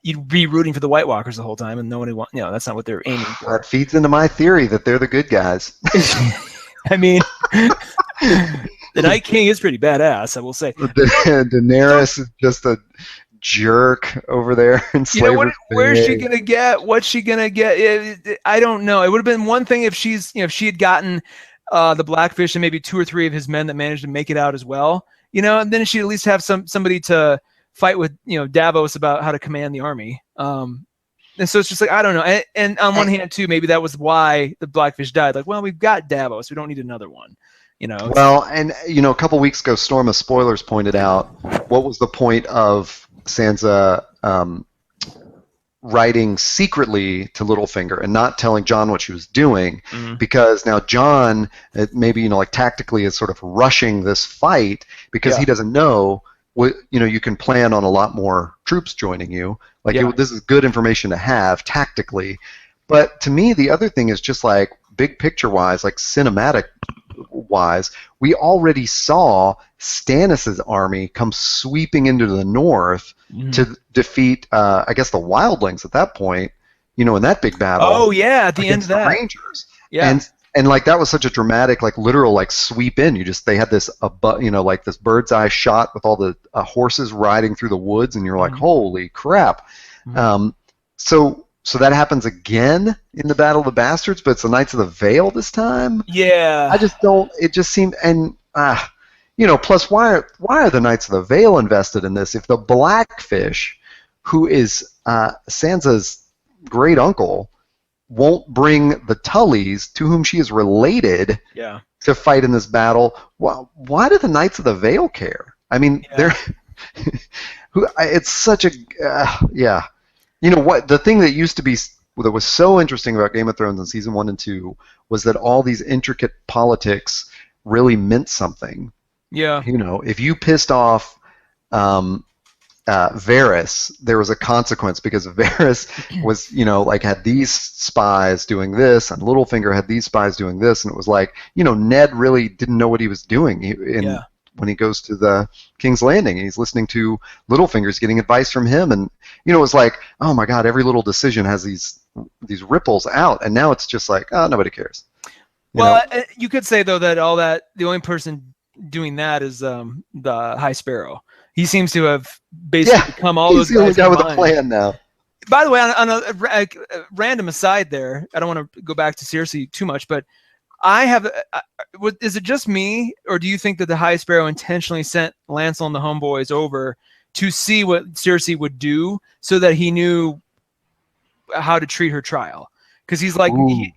You'd be rooting for the White Walkers the whole time, and no one would that's not what they're aiming for. That feeds into my theory that they're the good guys. I mean, the Night King is pretty badass, I will say. Daenerys is just a jerk over there in Slaver's Bay. Where's she gonna get? What's she gonna get? I don't know. It would have been one thing if if she had gotten the Blackfish and maybe 2 or 3 of his men that managed to make it out as well. And then she'd at least have somebody to fight with, Davos about how to command the army. And so it's just like, I don't know. And on one hand too, maybe that was why the Blackfish died. Like, well, we've got Davos, we don't need another one. Well, and a couple weeks ago, Storm of Spoilers pointed out what was the point of Sansa writing secretly to Littlefinger and not telling Jon what she was doing, because now Jon maybe like tactically is sort of rushing this fight because he doesn't know what you can plan on a lot more troops joining you. Like this is good information to have tactically, but to me the other thing is just like big picture wise, like cinematic wise, we already saw Stannis' army come sweeping into the north to defeat, I guess, the Wildlings at that point, in that big battle. Oh, yeah, at the end of that. The Rangers. Yeah. And like, that was such a dramatic, like, literal, like, sweep in. They had this, like, this bird's eye shot with all the horses riding through the woods, and you're like, holy crap. So that happens again in the Battle of the Bastards, but it's the Knights of the Vale this time? Yeah. I just don't, it just seemed, and, plus why are the Knights of the Vale invested in this? If the Blackfish, who is Sansa's great uncle, won't bring the Tullys, to whom she is related, to fight in this battle, well, why do the Knights of the Vale care? I mean, they're, it's such a, what the thing that used to be that was so interesting about Game of Thrones in season 1 and 2 was that all these intricate politics really meant something. Yeah. If you pissed off Varys, there was a consequence because Varys was, like had these spies doing this, and Littlefinger had these spies doing this, and it was like, Ned really didn't know what he was doing when he goes to the King's Landing, and he's listening to Littlefinger's getting advice from him, and it was like, oh my God, every little decision has these ripples out, and now it's just like, oh, nobody cares. You could say though that the only person doing that is the High Sparrow. He seems to have basically become all those guys. He's the only guy with a plan now. By the way, on a random aside there, I don't want to go back to Cersei too much, but I have. Is it just me, or do you think that the High Sparrow intentionally sent Lancel and the homeboys over to see what Cersei would do, so that he knew how to treat her trial? Because he's like,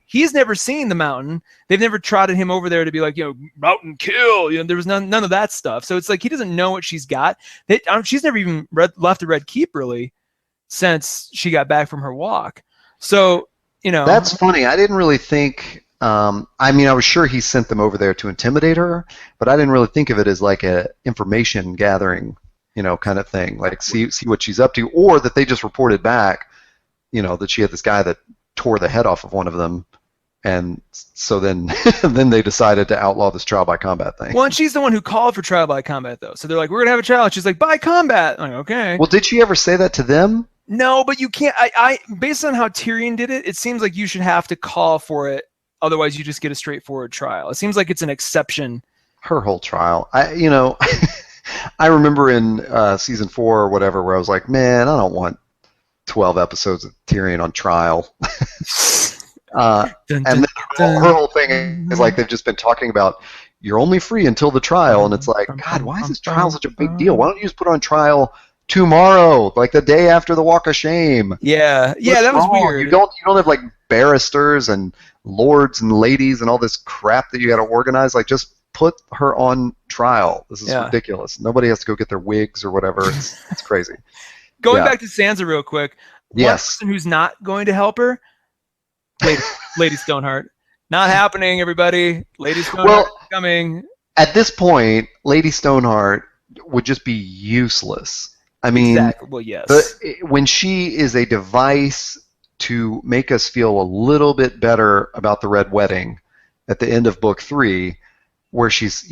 he's never seen the Mountain. They've never trotted him over there to be like, Mountain kill. There was none of that stuff. So it's like he doesn't know what she's got. She's never even left the Red Keep really since she got back from her walk. So that's funny. I didn't really think. I was sure he sent them over there to intimidate her, but I didn't really think of it as like a information gathering, kind of thing. Like see what she's up to, or that they just reported back, that she had this guy that tore the head off of one of them, and so then then they decided to outlaw this trial by combat thing. Well, and she's the one who called for trial by combat, though. So they're like, we're gonna have a trial, and she's like, by combat. I'm like, okay. Well, did she ever say that to them? No, but you can't. I based on how Tyrion did it, it seems like you should have to call for it. Otherwise, you just get a straightforward trial. It seems like it's an exception. Her whole trial, I remember in season 4 or whatever, where I was like, man, I don't want 12 episodes of Tyrion on trial. And then her whole thing is like they've just been talking about you're only free until the trial, and it's like, God, why is this trial such a big deal? Why don't you just put on trial tomorrow, like the day after the Walk of Shame? Yeah, that was weird. You don't have like barristers and lords and ladies and all this crap that you got to organize. Like, just put her on trial. This is ridiculous. Nobody has to go get their wigs or whatever. It's crazy. Going back to Sansa real quick. One person who's not going to help her, Lady Stoneheart. Not happening, everybody. Lady Stoneheart coming. At this point, Lady Stoneheart would just be useless. I mean, exactly. Well, yes. When she is a device to make us feel a little bit better about the Red Wedding at the end of book 3, where she's,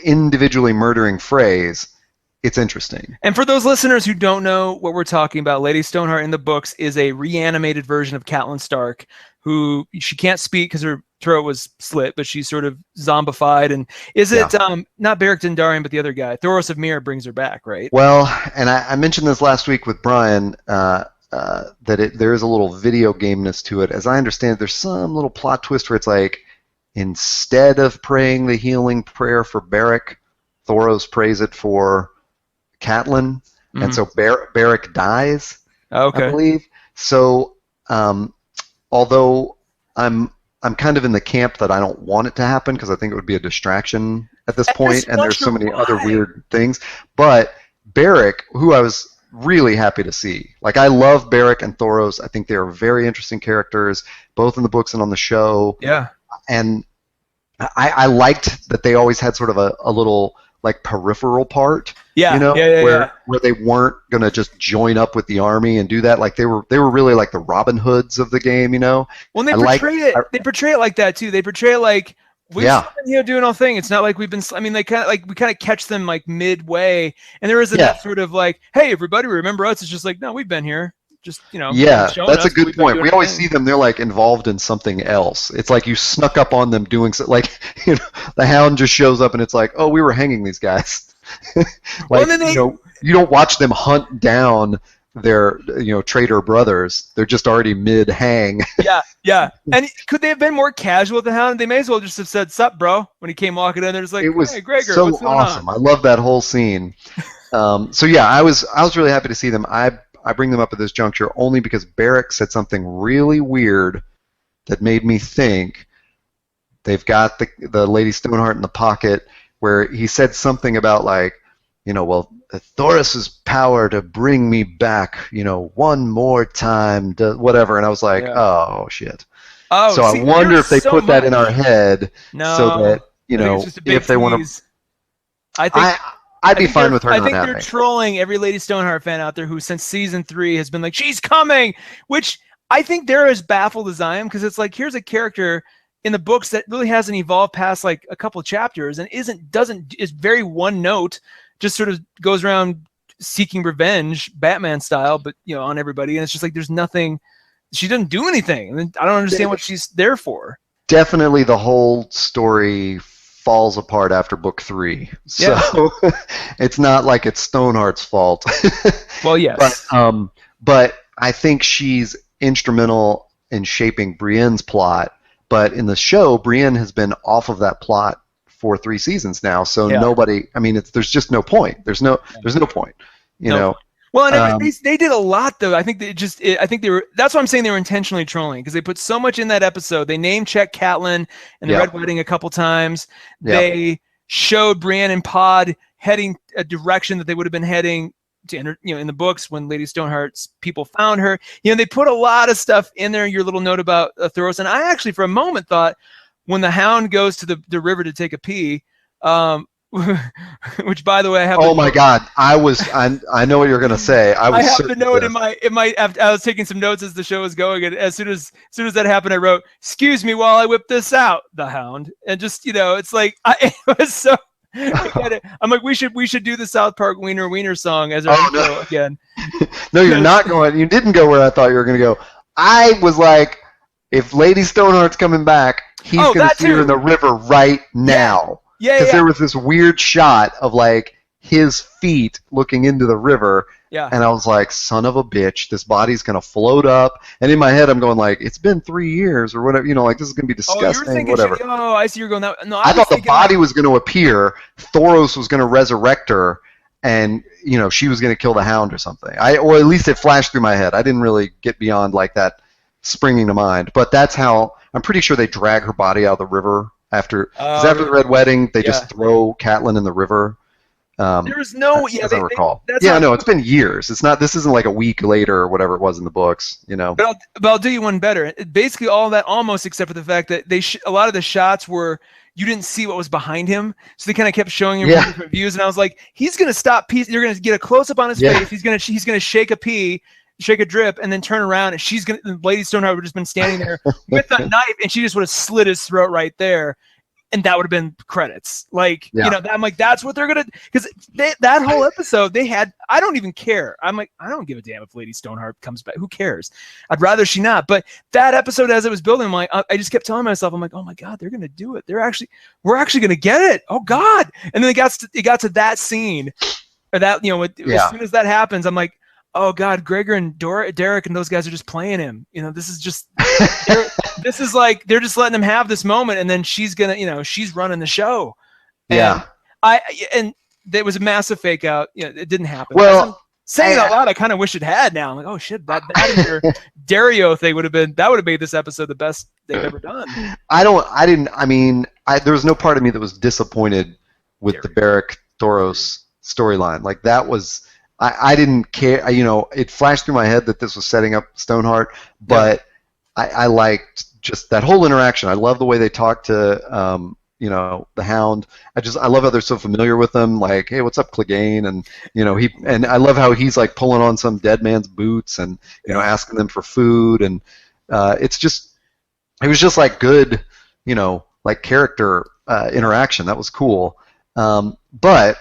individually murdering Freys, it's interesting. And for those listeners who don't know what we're talking about, Lady Stoneheart in the books is a reanimated version of Catelyn Stark, who she can't speak because her throat was slit, but she's sort of zombified. And is it not Beric Dondarrion, but the other guy, Thoros of Myr, brings her back, right? Well, and I mentioned this last week with Brian, that there is a little video gameness to it. As I understand, there's some little plot twist where it's like, instead of praying the healing prayer for Beric, Thoros prays it for Catelyn, and so Beric dies. Okay. I believe. So, although I'm kind of in the camp that I don't want it to happen because I think it would be a distraction at this point, and there's so many other weird things. But Beric, who I was really happy to see, like I love Beric and Thoros. I think they are very interesting characters, both in the books and on the show. Yeah. And I liked that they always had sort of a little like peripheral part. Yeah. Where they weren't gonna just join up with the army and do that. Like they were really like the Robin Hoods of the game, Well, they portray it like that too. They portray it like we've been here doing our thing. It's not like we've been. I mean, we kind of catch them like midway, and there isn't that sort of like, hey, everybody, remember us? It's just like, no, we've been here. Just that's a good point. We always see them; they're like involved in something else. It's like you snuck up on them doing so. Like the Hound just shows up, and it's like, oh, we were hanging these guys. You don't watch them hunt down their traitor brothers. They're just already mid hang. Yeah. And could they have been more casual with the Hound? They may as well just have said, "Sup, bro," when he came walking in. They're just like, it was hey, Gregor, so what's going awesome. on? I love that whole scene. So yeah, I was really happy to see them. I bring them up at this juncture only because Beric said something really weird that made me think they've got the Lady Stoneheart in the pocket, where he said something about like, Thoris's power to bring me back, one more time, whatever. And I was like, oh shit. Oh, so I wonder if they put that in our head so that if they want to. I'd be fine with her not I think happening. They're trolling every Lady Stoneheart fan out there who, since season 3, has been like, she's coming, which I think they're as baffled as I am, because it's like, here's a character in the books that really hasn't evolved past like a couple of chapters and is very one note, just sort of goes around seeking revenge, Batman style, but on everybody, and it's just like there's nothing. She doesn't do anything, and I don't understand what she's there for. Definitely, the whole story falls apart after book 3, so it's not like it's Stoneheart's fault. Well, yes, but I think she's instrumental in shaping Brienne's plot. But in the show, Brienne has been off of that plot for 3 seasons now, so nobody. I mean, there's just no point. There's no point. You know. Well, and they did a lot though. I think they were. That's why I'm saying they were intentionally trolling, because they put so much in that episode. They name checked Catelyn and the Red Wedding a couple times. They showed Brienne and Pod heading a direction that they would have been heading to enter, in the books when Lady Stoneheart's people found her. They put a lot of stuff in there. Your little note about Thoros, and I actually for a moment thought when the Hound goes to the river to take a pee. Which, by the way, I have. Oh my God! I know what you're gonna say. I have the note in my. I was taking some notes as the show was going, and as soon as that happened, I wrote, "Excuse me while I whip this out." The Hound, and just it's like it was so. I'm like, we should do the South Park Wiener song as our intro again. No, you're not going. You didn't go where I thought you were gonna go. I was like, if Lady Stoneheart's coming back, he's gonna see her in the river right now. Because there was this weird shot of like his feet looking into the river, and I was like, "Son of a bitch, this body's gonna float up." And in my head, I'm going like, "It's been 3 years or whatever, like this is gonna be disgusting." Whatever. I see you're going that. No, I thought the body was gonna appear. Thoros was gonna resurrect her, and she was gonna kill the Hound or something. Or at least it flashed through my head. I didn't really get beyond like that springing to mind, but that's how I'm pretty sure they drag her body out of the river. After the Red Wedding, they just throw Catelyn in the river, There was no, as I recall. No, it's been years. It's not. This isn't like a week later or whatever it was in the books. But I'll do you one better. Basically, all that almost except for the fact that a lot of the shots were you didn't see what was behind him, so they kind of kept showing him from different views. And I was like, he's gonna stop. You're gonna get a close up on his face. He's gonna shake a pee. Shake a drip and then turn around, and Lady Stoneheart would have just been standing there with a knife, and she just would have slit his throat right there, and that would have been credits. I'm like, that's what they're gonna, because that whole episode they had. I don't even care. I'm like, I don't give a damn if Lady Stoneheart comes back. Who cares? I'd rather she not. But that episode, as it was building, I just kept telling myself, I'm like, oh my god, they're gonna do it. We're actually gonna get it. Oh god! And then it got to that scene, or that as soon as that happens, I'm like, oh God, Gregor and Derek and those guys are just playing him. This is just, this is like, they're just letting him have this moment. And then she's going to, she's running the show. And and there was a massive fake out. It didn't happen. Well, saying it out loud, I kind of wish it had now. I'm like, oh shit, that your Dario thing would have made this episode the best they've ever done. There was no part of me that was disappointed with the Beric Thoros storyline. Like that was, I didn't care. It flashed through my head that this was setting up Stoneheart, but I liked just that whole interaction. I love the way they talked to, the Hound. I love how they're so familiar with them. Like, hey, what's up, Clegane? And I love how he's like pulling on some dead man's boots and asking them for food. And it was just like good, like character interaction. That was cool. But.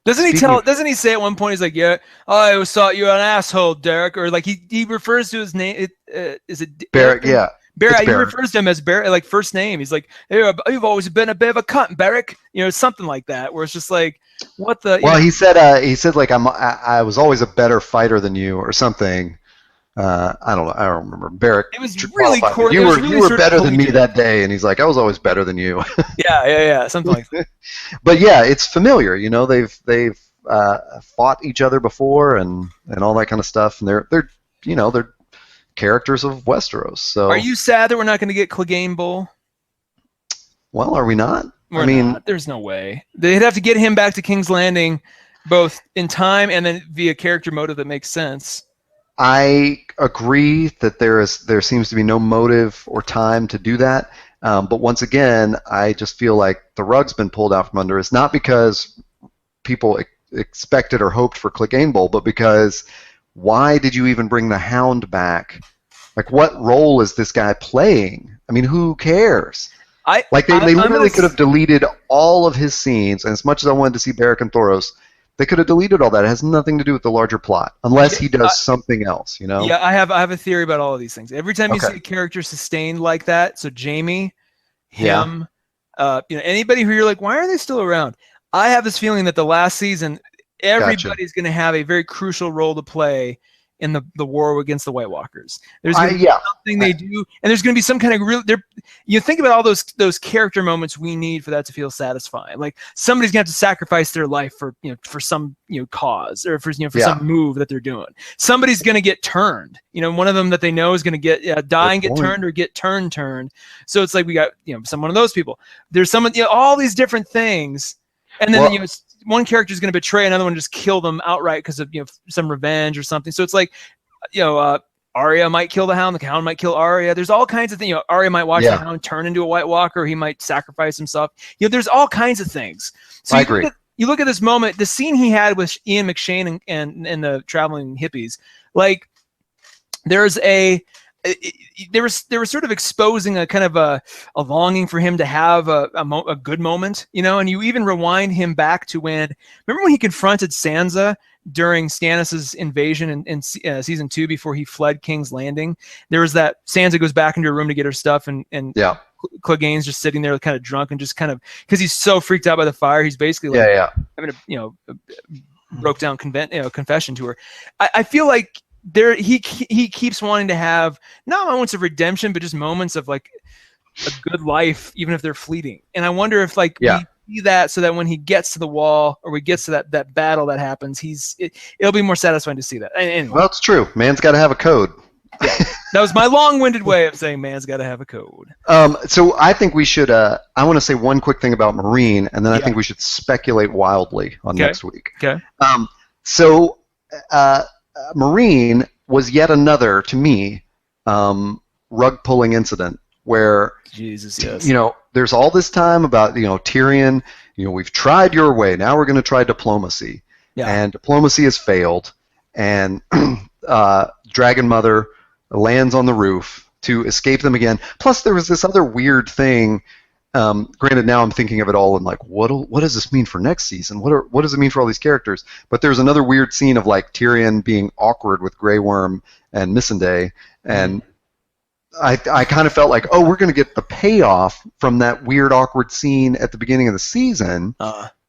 Doesn't he say at one point, he's like, yeah, I always thought you were an asshole, Derek, or like he refers to his name. Is it Beric? Yeah. Beric. He refers to him as Beric, like first name. He's like, hey, you've always been a bit of a cunt, Beric. Something like that. Where it's just like, what the? Well, he said like I was always a better fighter than you, or something. I don't remember. Beric. It was really cool. You were better than me that day, and he's like, I was always better than you. yeah, something like that. But yeah, it's familiar. They've fought each other before, and all that kind of stuff, and they're characters of Westeros. So are you sad that we're not going to get Clegane Bull? Well, are we not? We're not. There's no way. They'd have to get him back to King's Landing, both in time and then via character motive that makes sense. I agree that there seems to be no motive or time to do that, but once again, I just feel like the rug's been pulled out from under us, not because people expected or hoped for Clegane Bowl, but because why did you even bring the Hound back? Like, what role is this guy playing? I mean, who cares? They literally could have deleted all of his scenes, and as much as I wanted to see Beric and Thoros, they could have deleted all that. It has nothing to do with the larger plot, unless he does something else, Yeah, I have a theory about all of these things. Every time you see a character sustained like that, so Jaime, him, anybody who you're like, why are they still around? I have this feeling that the last season, everybody's going to have a very crucial role to play in the war against the White Walkers. There's going to be something they do, and there's going to be some kind of real. You think about all those character moments we need for that to feel satisfying. Like somebody's going to have to sacrifice their life for some cause, or for some move that they're doing. Somebody's going to get turned. One of them that they know is going to get die and get turned, or get turned. So it's like we got some one of those people. There's someone all these different things, and then one character is going to betray another one, and just kill them outright because of some revenge or something. So it's like Arya might kill the Hound might kill Arya. There's all kinds of things. Arya might watch the Hound turn into a White Walker. He might sacrifice himself. there's all kinds of things. So I agree. You look at this moment, the scene he had with Ian McShane and the traveling hippies. Like they were sort of exposing a kind of a longing for him to have a good moment, and you even rewind him back to remember when he confronted Sansa during Stannis' invasion in season 2 before he fled King's Landing. There was that Sansa goes back into her room to get her stuff, and Clegane's just sitting there kind of drunk and just kind of, because he's so freaked out by the fire, he's basically having a broke down confession to her. I feel like he keeps wanting to have not moments of redemption, but just moments of like a good life, even if they're fleeting. And I wonder if we see that, so that when he gets to the wall, or we gets to that battle that happens, it'll be more satisfying to see that. Anyway. Well, it's true. Man's got to have a code. Yeah. That was my long-winded way of saying man's got to have a code. So I think we should. I want to say one quick thing about Marine, and then I think we should speculate wildly on next week. Okay. So Marine was yet another, to me, rug pulling incident where Jesus, yes. There's all this time about Tyrion. We've tried your way. Now we're going to try diplomacy, and diplomacy has failed. And Dragon Mother lands on the roof to escape them again. Plus, there was this other weird thing. Granted, now I'm thinking of it all and like, what does this mean for next season? What does it mean for all these characters? But there's another weird scene of like Tyrion being awkward with Grey Worm and Missandei, and I kind of felt like, oh, we're going to get the payoff from that weird awkward scene at the beginning of the season,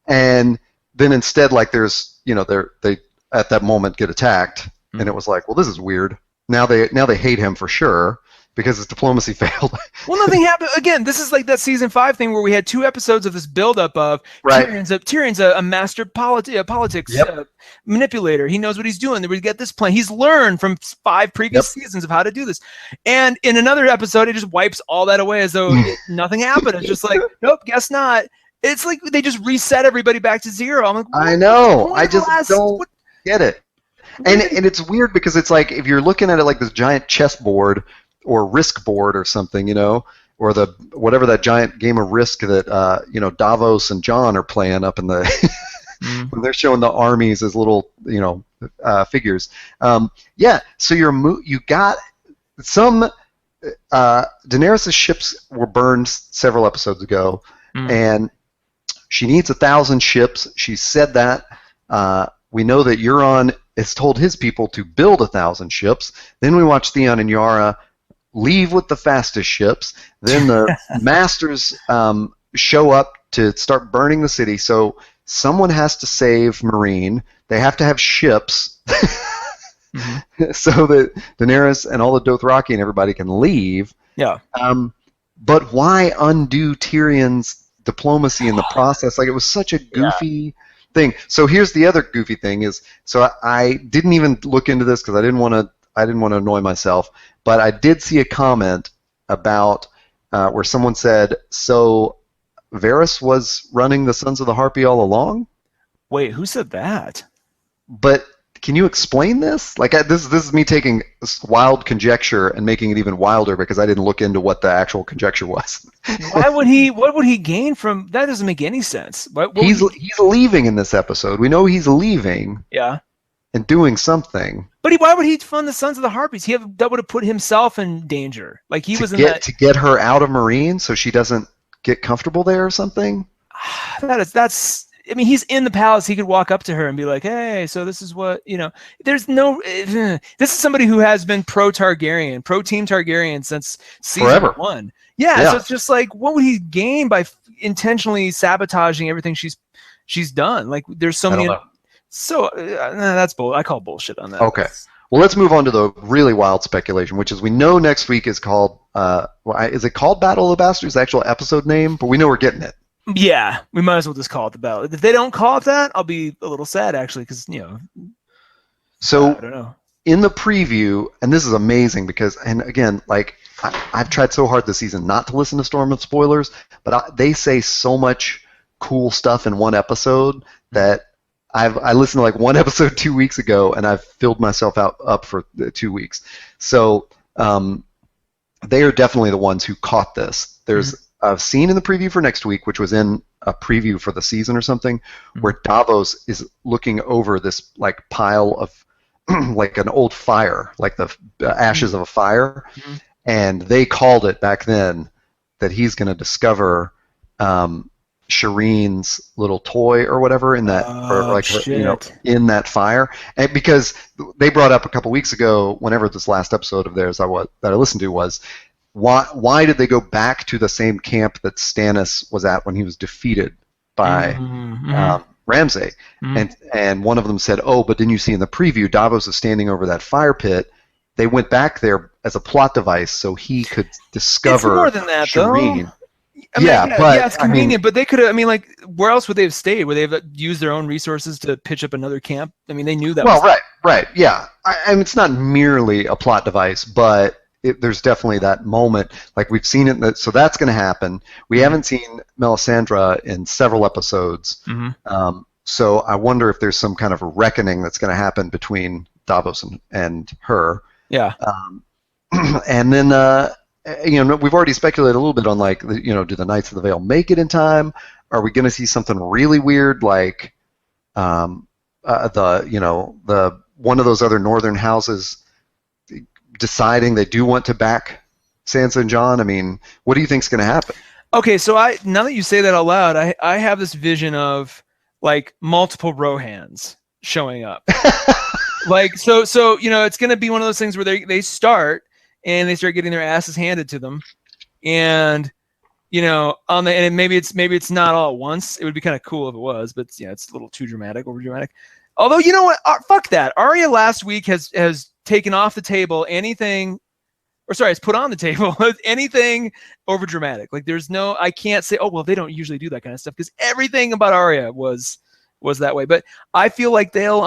and then instead, like, there's they at that moment get attacked, and it was like, well, this is weird. Now they hate him for sure because his diplomacy failed. Well, nothing happened. Again, this is like that season 5 thing where we had 2 episodes of this buildup of Tyrion's a master politics manipulator. He knows what he's doing. We get this plan. He's learned from 5 previous seasons of how to do this. And in another episode, it just wipes all that away as though nothing happened. It's just like, nope, guess not. It's like they just reset everybody back to 0. I'm like, I know. I just don't get it. And it's weird because it's like if you're looking at it like this giant chessboard or Risk board or something, or the whatever that giant game of Risk that Davos and John are playing up in the when they're showing the armies as little figures. So you got some Daenerys' ships were burned several episodes ago, and she needs 1,000 ships. She said that. We know that Euron has told his people to build 1,000 ships. Then we watch Theon and Yara leave with the fastest ships. Then the Masters show up to start burning the city. So someone has to save Marine. They have to have ships so that Daenerys and all the Dothraki and everybody can leave. Yeah. But why undo Tyrion's diplomacy in the process? Like, it was such a goofy thing. So here's the other goofy thing is, so I didn't even look into this because I didn't want to annoy myself, but I did see a comment about where someone said, so Varys was running the Sons of the Harpy all along? Wait, who said that? But can you explain this? Like, this is me taking wild conjecture and making it even wilder because I didn't look into what the actual conjecture was. What would he gain from that? Doesn't make any sense. He's leaving in this episode. We know he's leaving. Yeah. And doing something. But why would he fund the Sons of the Harpies? That would have put himself in danger. Like he was to get her out of Marine so she doesn't get comfortable there or something. That's. I mean, he's in the palace. He could walk up to her and be like, "Hey, so this is what There's no. This is somebody who has been pro Team Targaryen since season 1. Yeah. So it's just like, what would he gain by intentionally sabotaging everything she's done? Like, there's so many. So that's bull. I call bullshit on that. Okay. Well, let's move on to the really wild speculation, which is we know next week is called. Is it called Battle of the Bastards? The actual episode name, but we know we're getting it. Yeah, we might as well just call it the battle. If they don't call it that, I'll be a little sad actually, because So I don't know. In the preview, and this is amazing because, and again, like I've tried so hard this season not to listen to Storm of Spoilers, but they say so much cool stuff in one episode that I listened to like one episode 2 weeks ago, and I've filled myself up for 2 weeks. So they are definitely the ones who caught this. There's a scene in the preview for next week, which was in a preview for the season or something, where Davos is looking over this like pile of like an old fire, like the ashes of a fire, and they called it back then that he's going to discover Shireen's little toy or whatever in that, in that fire, and because they brought up a couple weeks ago, whenever this last episode of theirs that I listened to was. Why did they go back to the same camp that Stannis was at when he was defeated by Ramsay? And one of them said, oh, but didn't you see in the preview Davos is standing over that fire pit? They went back there as a plot device so he could discover it's more than that, Shireen. Though. Yeah, it's convenient, but they could have, where else would they have stayed? Would they have used their own resources to pitch up another camp? I mean, they knew that. Well, right, yeah. I mean, it's not merely a plot device, but there's definitely that moment. Like we've seen it, so that's going to happen. We haven't seen Melisandre in several episodes. So I wonder if there's some kind of a reckoning that's going to happen between Davos and her. Yeah. And then, we've already speculated a little bit on like, do the Knights of the Vale make it in time? Are we going to see something really weird like the one of those other northern houses deciding they do want to back Sansa and Jon? I mean, what do you think's going to happen? Okay, so now that you say that out loud, I have this vision of like multiple Rohans showing up. Like so it's going to be one of those things where they start and they start getting their asses handed to them, and and maybe it's not all at once. It would be kind of cool if it was, but it's a little too dramatic, over dramatic. Although you know what, fuck that. Arya last week has taken off the table anything, or sorry, it's put on the table anything over dramatic. Like I can't say, oh well, they don't usually do that kind of stuff, because everything about Arya was that way. But I feel like they'll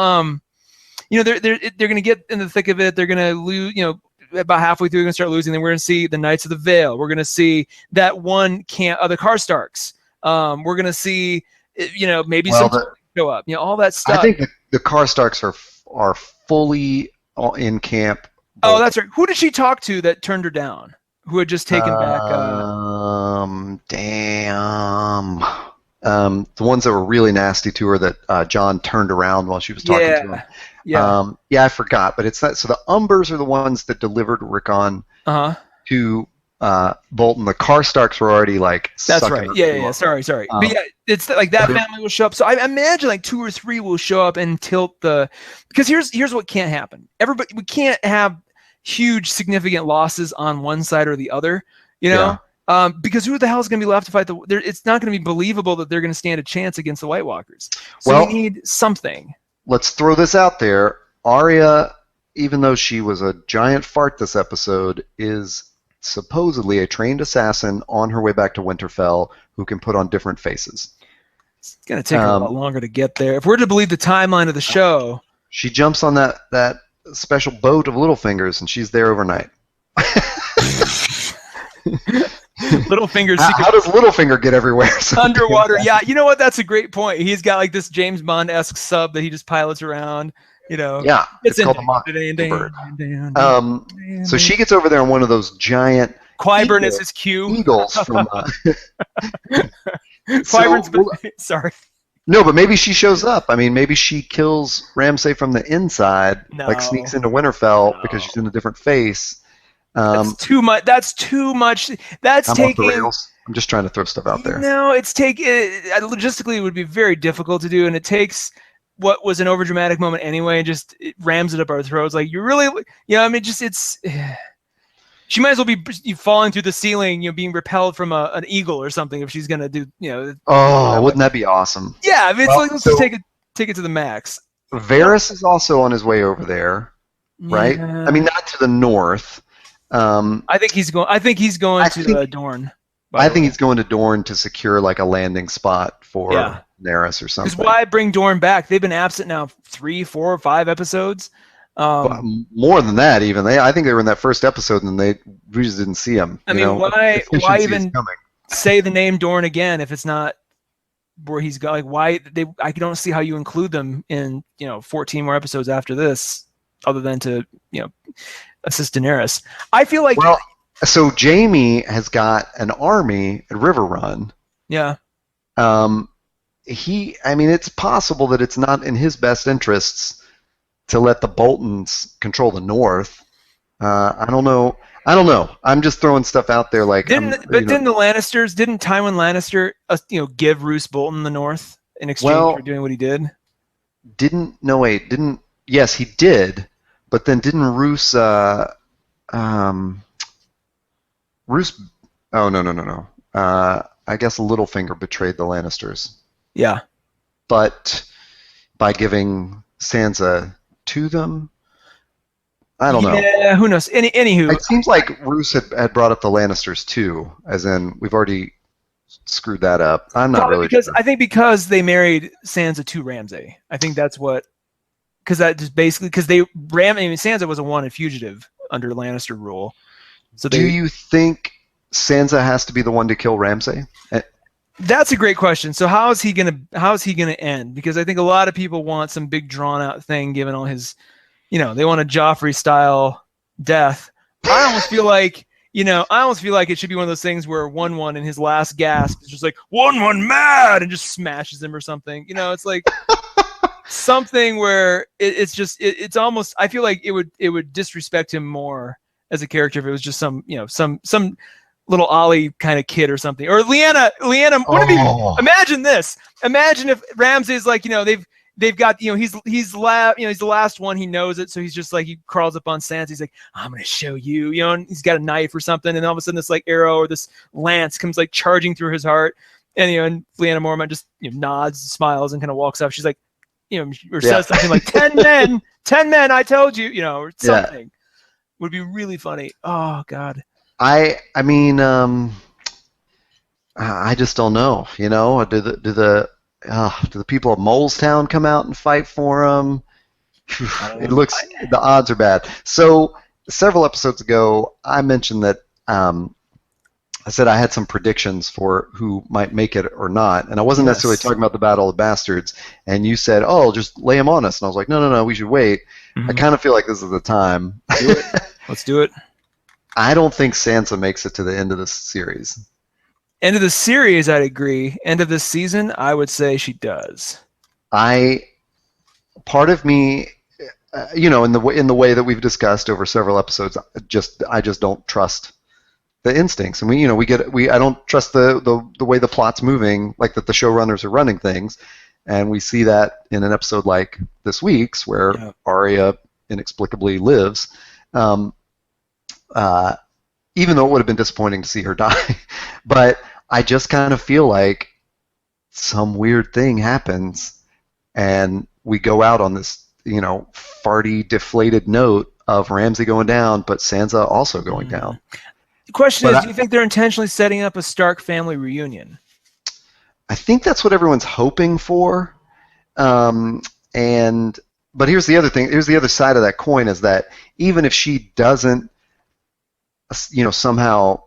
they're going to get in the thick of it. They're going to lose, about halfway through, they're going to start losing. Then we're going to see the Knights of the Vale. We're going to see that one camp, the Karstarks. We're going to see, maybe some show up. All that stuff. I think the Karstarks are fully in camp. Oh, that's right. Who did she talk to that turned her down? Who had just taken back? The ones that were really nasty to her that Jon turned around while she was talking to him. Yeah. I forgot, but it's that. So the Umbers are the ones that delivered Rickon to Bolton. The Karstarks were already like. That's right. Yeah. Sorry. But yeah, it's like that family will show up. So I imagine like 2 or 3 will show up and tilt because here's what can't happen. We can't have huge significant losses on one side or the other. Because who the hell is going to be left to fight it's not going to be believable that they're going to stand a chance against the White Walkers. So we need something. Let's throw this out there. Arya, even though she was a giant fart this episode, is supposedly a trained assassin on her way back to Winterfell who can put on different faces. It's going to take a lot longer to get there. If we're to believe the timeline of the show. She jumps on that special boat of Littlefinger's, and she's there overnight. Littlefinger's how does Littlefinger get everywhere? Underwater. Yeah, you know what? That's a great point. He's got like this James Bond-esque sub that he just pilots around. Yeah, it's called the Mockingbird. So she gets over there on one of those giant. Qyburn is his cue. Eagles from. Sorry. No, but maybe she shows up. I mean, maybe she kills Ramsay from the inside, like sneaks into Winterfell because she's in a different face. That's too much. That's too much. That's taking. I'm just trying to throw stuff out there. No, logistically, it would be very difficult to do, and it takes what was an overdramatic moment anyway, and just it rams it up our throats. Like you really, it's. She might as well be falling through the ceiling, being repelled from an eagle or something if she's gonna do, Oh, wouldn't that be awesome? Yeah, let's just take it to the max. Varys is also on his way over there, right? Yeah. I mean, not to the north. I think he's going to Dorne. I think he's going to Dorne to secure like a landing spot for Daenerys or something. Because why bring Dorne back? They've been absent now 3, 4, 5 episodes. More than that, even I think they were in that first episode and we just didn't see them. I mean, why even say the name Dorne again if it's not where he's got? Like, why I don't see how you include them in 14 more episodes after this, other than to assist Daenerys. I feel like so Jaime has got an army at River Run. Yeah. It's possible that it's not in his best interests to let the Boltons control the North. I don't know. I'm just throwing stuff out there. Like, didn't the Lannisters? Didn't Tywin Lannister, give Roose Bolton the North in exchange for doing what he did? Yes, he did. But then didn't Roose? Roose. Oh no. I guess Littlefinger betrayed the Lannisters. Yeah. But by giving Sansa to them, I don't know. Yeah, who knows? Anywho, it seems like Roose had brought up the Lannisters too, as in we've already screwed that up. I'm not really sure. I think because they married Sansa to Ramsay. I think that's what. Because that just basically Sansa was a wanted fugitive under Lannister rule. So do you think Sansa has to be the one to kill Ramsay? That's a great question. So how is he gonna end? Because I think a lot of people want some big drawn out thing, given all his, they want a Joffrey style death. I almost feel like it should be one of those things where 1-1 in his last gasp is just like 1-1 mad and just smashes him or something. It's like something where it's almost, I feel like it would disrespect him more as a character if it was just some little Ollie kind of kid or something. Or Lyanna, imagine this. Imagine if Ramsay's like, they've got, he's the last one, he knows it, so he's just like, he crawls up on Sansa, he's like, I'm gonna show you, and he's got a knife or something, and all of a sudden this like arrow or this lance comes like charging through his heart, and and Lyanna Mormont just nods, smiles, and kind of walks off. She's like, or says something like 10 men, I told you, or something. Would be really funny. Oh God. I mean, I just don't know. Do the people of Molestown come out and fight for him? The odds are bad. So several episodes ago, I mentioned that I said I had some predictions for who might make it or not, and I wasn't necessarily talking about the Battle of the Bastards. And you said, "Oh, just lay them on us," and I was like, "No, we should wait." Mm-hmm. I kind of feel like this is the time. Do it. Let's do it. I don't think Sansa makes it to the end of this series. End of the series, I'd agree. End of this season, I would say she does. Part of me, in the way that we've discussed over several episodes, I just don't trust the instincts, and I don't trust the way the plot's moving, like that the showrunners are running things, and we see that in an episode like this week's where Arya inexplicably lives. Even though it would have been disappointing to see her die, but I just kind of feel like some weird thing happens, and we go out on this, farty, deflated note of Ramsay going down, but Sansa also going down. The question is, do you think they're intentionally setting up a Stark family reunion? I think that's what everyone's hoping for, but here's the other thing. Here's the other side of that coin, is that even if she doesn't, somehow,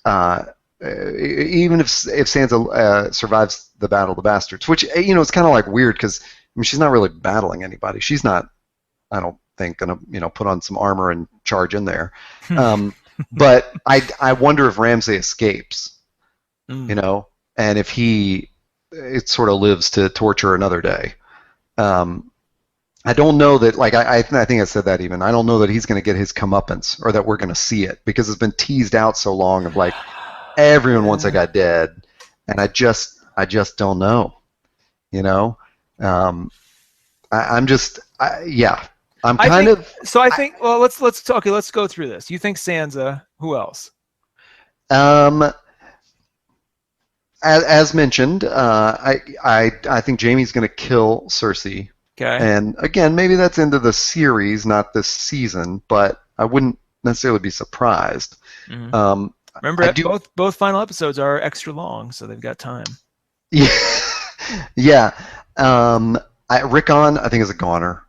even if Sansa survives the Battle of the Bastards, which it's kind of like weird because she's not really battling anybody. She's not, I don't think, gonna put on some armor and charge in there. But I wonder if Ramsay escapes, and if it sort of lives to torture another day. I don't know that, like, I think I said that even. I don't know that he's going to get his comeuppance, or that we're going to see it, because it's been teased out so long of, like, everyone wants that guy dead, and I just don't know, Well, let's talk. Let's go through this. You think Sansa? Who else? As mentioned, I think Jaime's going to kill Cersei. Okay. And again, maybe that's into the series, not this season, but I wouldn't necessarily be surprised. Mm-hmm. Remember, both final episodes are extra long, so they've got time. Yeah. Rickon, I think, is a goner.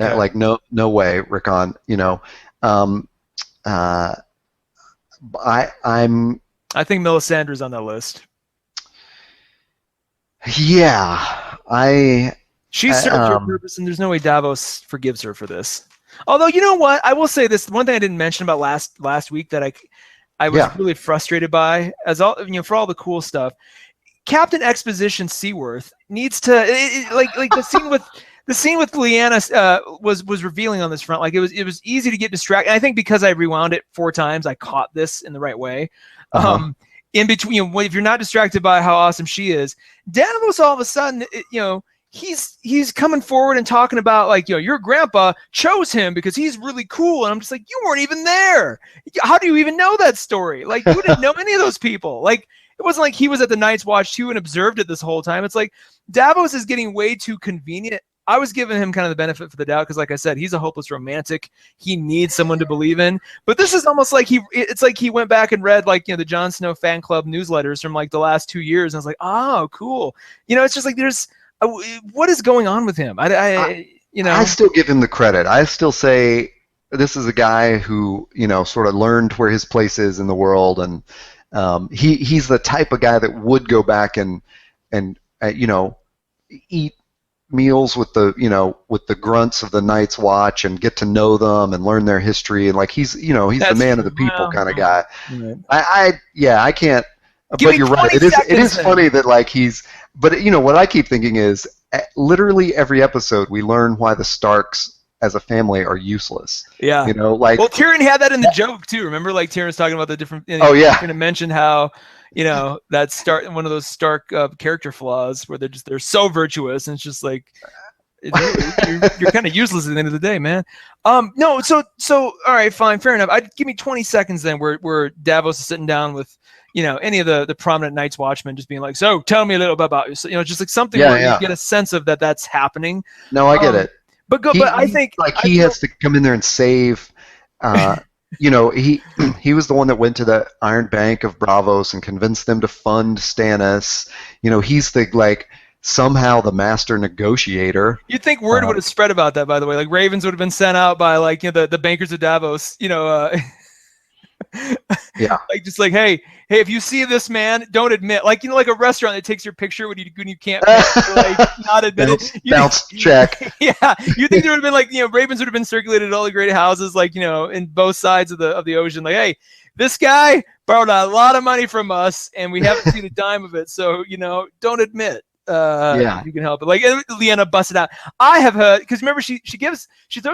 Okay. Like, no way, Rickon. I think Melisandre's on that list. Yeah, She's served her purpose, and there's no way Davos forgives her for this. Although, you know what? I will say this. One thing I didn't mention about last week that I was really frustrated by, for all the cool stuff. Captain Exposition Seaworth needs to like the scene with Lyanna was revealing on this front. Like, it was easy to get distracted. And I think because I rewound it 4 times, I caught this in the right way. In between, if you're not distracted by how awesome she is, Davos all of a sudden, he's coming forward and talking about, like, your grandpa chose him because he's really cool. And I'm just like, you weren't even there. How do you even know that story? Like, you didn't know any of those people. Like, it wasn't like he was at the Night's Watch too and observed it this whole time. It's like Davos is getting way too convenient. I was giving him kind of the benefit for the doubt because, like I said, he's a hopeless romantic. He needs someone to believe in. But this is almost like it's like he went back and read, like, the Jon Snow fan club newsletters from, like, the last 2 years, and I was like, oh, cool. It's just like there's what is going on with him? I still give him the credit. I still say this is a guy who, sort of learned where his place is in the world, and he's the type of guy that would go back and eat meals with the grunts of the Night's Watch and get to know them and learn their history, and like he's the man of the people kind of guy. Right. I can't. But you're right. It is funny that like But what I keep thinking is, literally every episode we learn why the Starks as a family are useless. Yeah. Like. Well, Tyrion had that in the joke too. Remember, like Tyrion's talking about the different. Oh yeah. Going to mention how that one of those Stark character flaws where they're so virtuous, and it's just like. You're kind of useless at the end of the day, man. No. So all right, fine, fair enough. Give me 20 seconds then, where Davos is sitting down with. Any of the prominent Night's Watchmen just being like, so tell me a little bit about you. Just like something where you get a sense of that's happening. No, I get it. But I think like he has to come in there and save. He was the one that went to the Iron Bank of Bravos and convinced them to fund Stannis. He's somehow the master negotiator. You'd think word would have spread about that, by the way. Like ravens would have been sent out by the bankers of Davos. Yeah. Like hey, if you see this man, don't admit. Like like a restaurant that takes your picture when you can't not admit it. Bounce check. Yeah, you think there would have been ravens would have been circulated at all the great houses in both sides of the ocean. Like, hey, this guy borrowed a lot of money from us, and we haven't seen a dime of it. So don't admit. You can help it. Like Lyanna busted out. I have heard, because remember she throws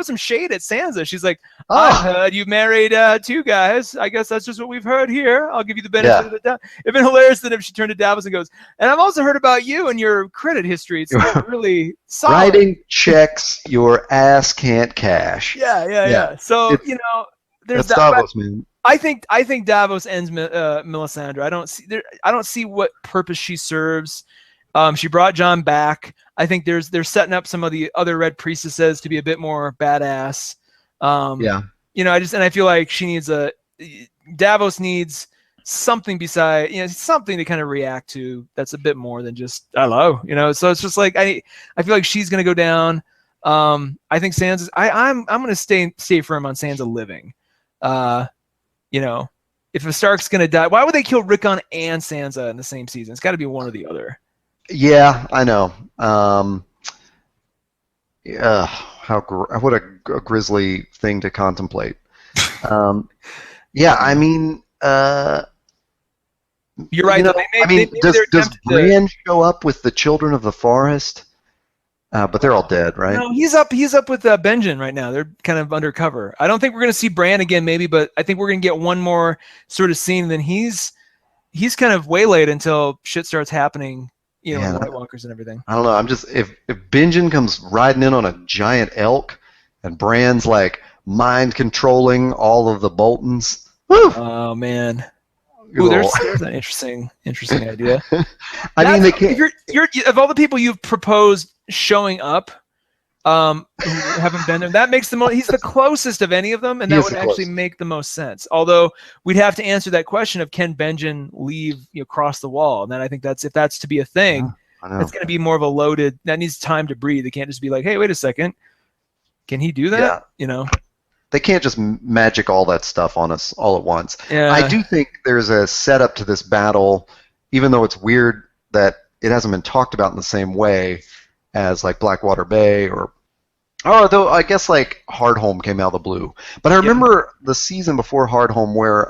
some shade at Sansa. She's like, I've heard you married 2 guys. I guess that's just what we've heard here. I'll give you the benefit of the doubt. It'd been hilarious then if she turned to Davos and goes, and I've also heard about you and your credit history. It's not really solid. Writing checks your ass can't cash. Yeah. So there's that's that. Davos, man. I think Davos ends Melisandre. I don't see what purpose she serves. She brought Jon back. I think they're setting up some of the other Red Priestesses to be a bit more badass. I feel like Davos needs something beside, something to kind of react to that's a bit more than just hello, So it's just like I feel like she's gonna go down. I think Sansa's. I'm gonna stay firm on Sansa living. If a Stark's gonna die, why would they kill Rickon and Sansa in the same season? It's got to be one or the other. Yeah, I know. What a grisly thing to contemplate. I mean, you're right. Does Brienne show up with the Children of the Forest? But they're all dead, right? No, he's up with Benjen right now. They're kind of undercover. I don't think we're going to see Bran again, maybe, but I think we're going to get one more sort of scene. Then he's kind of waylaid until shit starts happening. The White Walkers and everything. I don't know. I'm just if Benjen comes riding in on a giant elk, and Bran's like mind controlling all of the Boltons. Woo! Oh man. Ooh, there's an interesting idea. They can't. You're of all the people you've proposed showing up, who haven't been there, that makes the most. He's the closest of any of them, and that would actually make the most sense. Although we'd have to answer that question of can Benjen leave, cross the wall, and then I think if that's to be a thing, it's going to be more of a loaded. That needs time to breathe. It can't just be like, hey, wait a second, can he do that? Yeah. They can't just magic all that stuff on us all at once. Yeah. I do think there's a setup to this battle, even though it's weird that it hasn't been talked about in the same way as like Blackwater Bay though I guess like Hardhome came out of the blue. But I remember the season before Hardhome where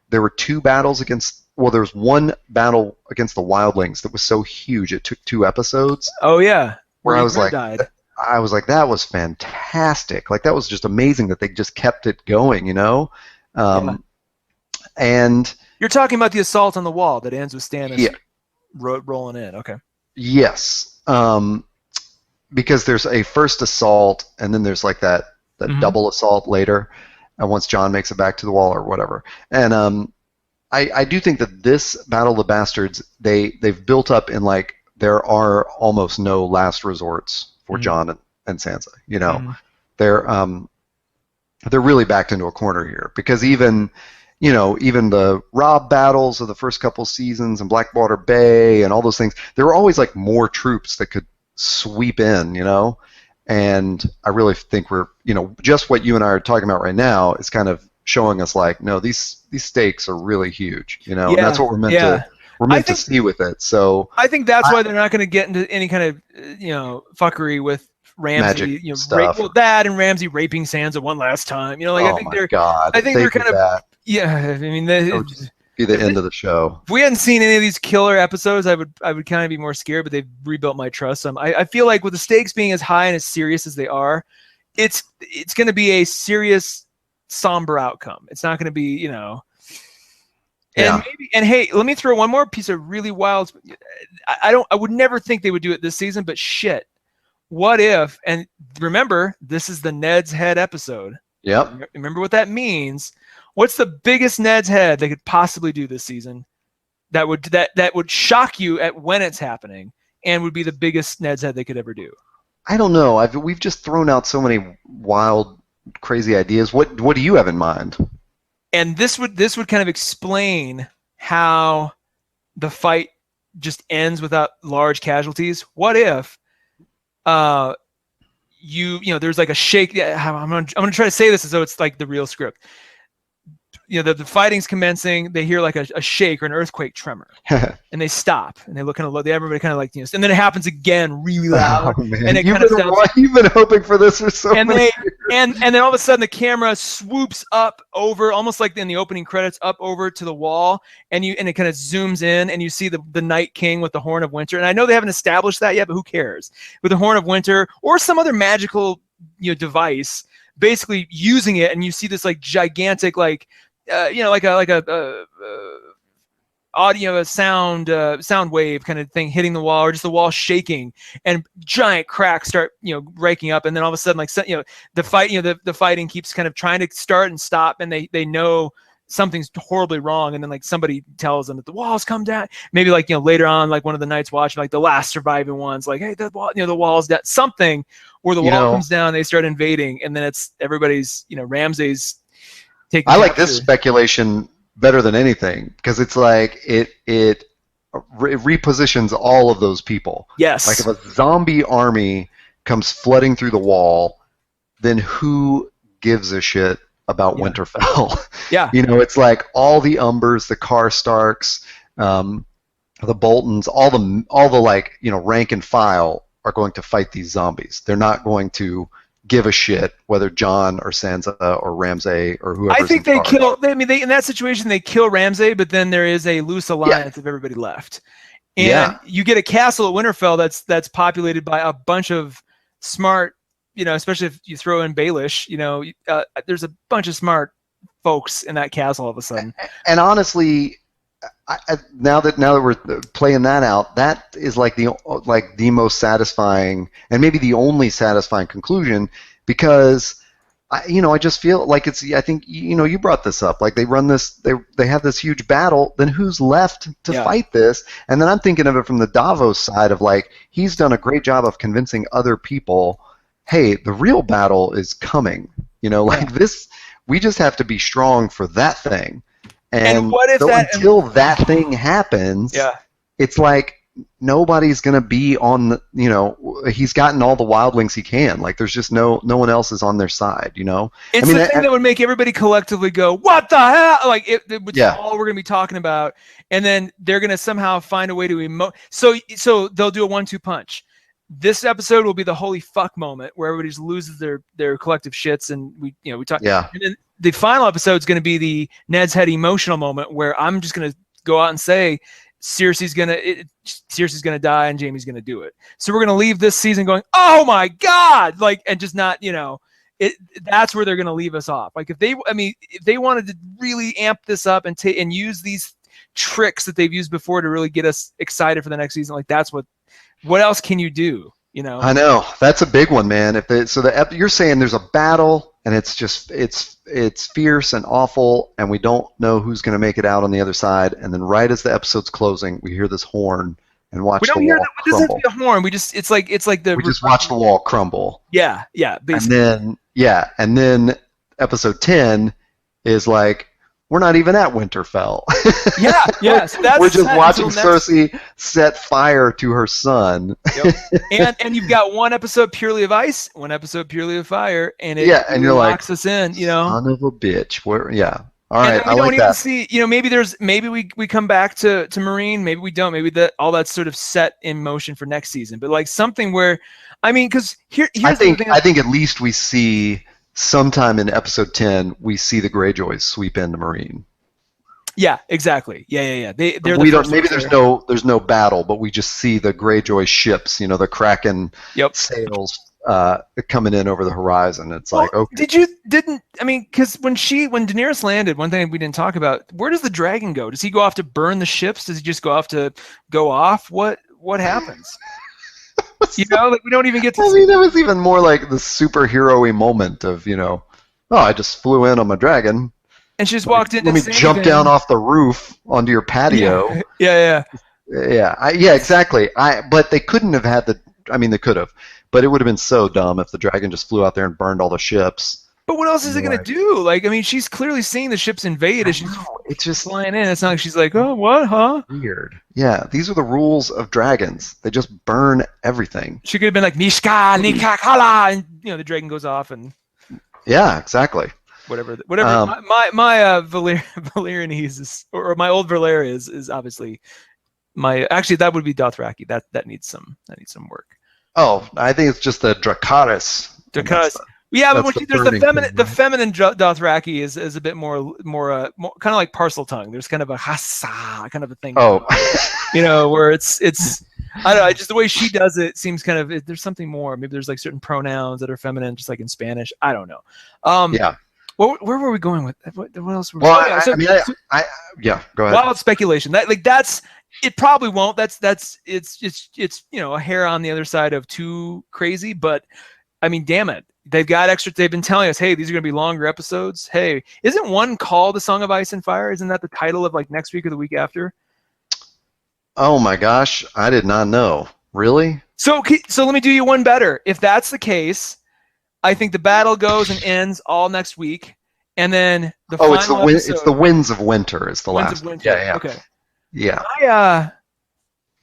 there were 2 battles there was one battle against the Wildlings that was so huge it took 2 episodes. Oh yeah. Where I was like, that was fantastic. Like that was just amazing that they just kept it going, And you're talking about the assault on the wall that ends with Stannis rolling in. Okay. Yes. Because there's a first assault, and then there's like that double assault later, and once Jon makes it back to the wall or whatever. And I do think that this Battle of the Bastards, they've built up in like there are almost no last resorts for Jon and Sansa. They're really backed into a corner here because even the Robb battles of the first couple seasons and Blackwater Bay and all those things, there were always like more troops that could sweep in, And I really think we're, just what you and I are talking about right now is kind of showing us like, no, these stakes are really huge, and that's what we're meant to see with it. So I think that's why they're not going to get into any kind of fuckery with Ramsay, magic stuff. That and Ramsay raping Sansa one last time. I think they're kind of I mean, that would be the end of the show. If we hadn't seen any of these killer episodes, I would kind of be more scared. But they've rebuilt my trust. I feel like with the stakes being as high and as serious as they are, it's going to be a serious, somber outcome. It's not going to be And hey, let me throw one more piece of really wild. I would never think they would do it this season, but shit. What if, and remember, this is the Ned's Head episode. Yep. Remember what that means. What's the biggest Ned's Head they could possibly do this season that would shock you at when it's happening and would be the biggest Ned's Head they could ever do? I don't know. We've just thrown out so many wild, crazy ideas. What do you have in mind? And this would kind of explain how the fight just ends without large casualties. What if there's like a shake? I'm gonna try to say this as though it's like the real script. The fighting's commencing. They hear like a shake or an earthquake tremor, and they stop and they look kind of low. Everybody kind of like and then it happens again really loud. Oh, man. And it kind of stops. You've been hoping for this for so many years. And then all of a sudden the camera swoops up over, almost like in the opening credits, up over to the wall, and it kind of zooms in, and you see the Night King with the Horn of Winter. And I know they haven't established that yet, but who cares? With the Horn of Winter or some other magical device, basically using it, and you see this like gigantic like audio, sound wave kind of thing hitting the wall, or just the wall shaking, and giant cracks start breaking up, and then all of a sudden the fight the fighting keeps kind of trying to start and stop, and they know something's horribly wrong, and then like somebody tells them that the walls come down, maybe like later on, like one of the knights watching, like the last surviving ones, like, hey, the wall, the wall's down, something, or the wall comes down, they start invading, and then it's everybody's Ramsay's taking. I like this speculation better than anything, because it's like it repositions all of those people. Yes. Like if a zombie army comes flooding through the wall, then who gives a shit about Winterfell? Yeah. It's like all the Umbers, the Karstarks, the Boltons, all the like, rank and file are going to fight these zombies. They're not going to give a shit whether Jon or Sansa or Ramsay or whoever. I think they kill. In that situation they kill Ramsay, but then there is a loose alliance of everybody left, and you get a castle at Winterfell that's populated by a bunch of smart, especially if you throw in Baelish, there's a bunch of smart folks in that castle all of a sudden. And honestly, now that we're playing that out, that is like the most satisfying and maybe the only satisfying conclusion, because I just feel like I think you brought this up, like they run this, they have this huge battle, then who's left to fight this? And then I'm thinking of it from the Davos side of like, he's done a great job of convincing other people, hey, the real battle is coming, this, we just have to be strong for that thing. And what if until that thing happens, it's like nobody's going to be on the, he's gotten all the wildlings he can. Like there's just no one else is on their side, It's the thing that would make everybody collectively go, what the hell? Like which is all we're going to be talking about. And then they're going to somehow find a way to emote. So they'll do a 1-2 punch. This episode will be the holy fuck moment where everybody just loses their collective shits, and we talk. Yeah. And then the final episode is going to be the Ned's Head emotional moment where I'm just going to go out and say Cersei's gonna die and Jaime's gonna do it. So we're gonna leave this season going, oh my god, like, and just not, that's where they're gonna leave us off. Like if they wanted to really amp this up and use these tricks that they've used before to really get us excited for the next season, like that's what else can you do? I know that's a big one, man. You're saying there's a battle and it's just it's fierce and awful, and we don't know who's going to make it out on the other side. And then right as the episode's closing, we hear this horn and watch the wall crumble. It doesn't have to be a horn. We just watch the wall crumble. Yeah, basically. And then episode 10 is like, we're not even at Winterfell. Yeah. So that's we're just watching until Cersei set fire to her son. Yep. and you've got one episode purely of ice, one episode purely of fire, and it and you're locks like, us in. Son of a bitch. All right, and we don't even see, maybe we come back to Marine, maybe we don't, maybe all that's sort of set in motion for next season. But like something where, I mean, because here's I think at least we see sometime in episode 10 we see the Greyjoys sweep into Marine. Yeah, exactly. Yeah. They're we don't. Maybe there's no battle, but we just see the Greyjoy ships. The Kraken sails coming in over the horizon. It's like, okay. Because when Daenerys landed, one thing we didn't talk about, where does the dragon go? Does he go off to burn the ships? Does he just go off to go off? What happens? We don't even get to see. That was even more like the superhero-y moment of, I just flew in on my dragon. And she just walked in. Let me jump down off the roof onto your patio. Yeah. Exactly. But they couldn't have had they could have, but it would have been so dumb if the dragon just flew out there and burned all the ships. But what else is it going to do? She's clearly seeing the ships invade as she's just flying in. It's not like she's like, oh, what, huh? Weird. Yeah, these are the rules of dragons. They just burn everything. She could have been like, Nishka, Nika, Kala, and the dragon goes off and. Yeah, exactly. Whatever. My Valyrianese is, or my old Valyria is obviously actually that would be Dothraki. That needs some work. Oh, I think it's just the Dracarys. Yeah, but there's the feminine Dothraki is a bit more kind of like parcel tongue. There's kind of a hassa kind of a thing. Oh, where it's I don't know. Just the way she does it seems kind of there's something more. Maybe there's like certain pronouns that are feminine, just like in Spanish. I don't know. Yeah. Where were we going with? What else? Go ahead. Wild speculation. That's it. Probably won't. It's a hair on the other side of too crazy. But I mean, damn it, they've got extra. They've been telling us, hey, these are going to be longer episodes. Hey, isn't one called The Song of Ice and Fire? Isn't that the title of like next week or the week after? Oh my gosh, I did not know. Really? So let me do you one better. If that's the case, I think the battle goes and ends all next week, and then the final episode, it's the Winds of Winter is the last. Winds of Winter. Yeah. Okay. Yeah.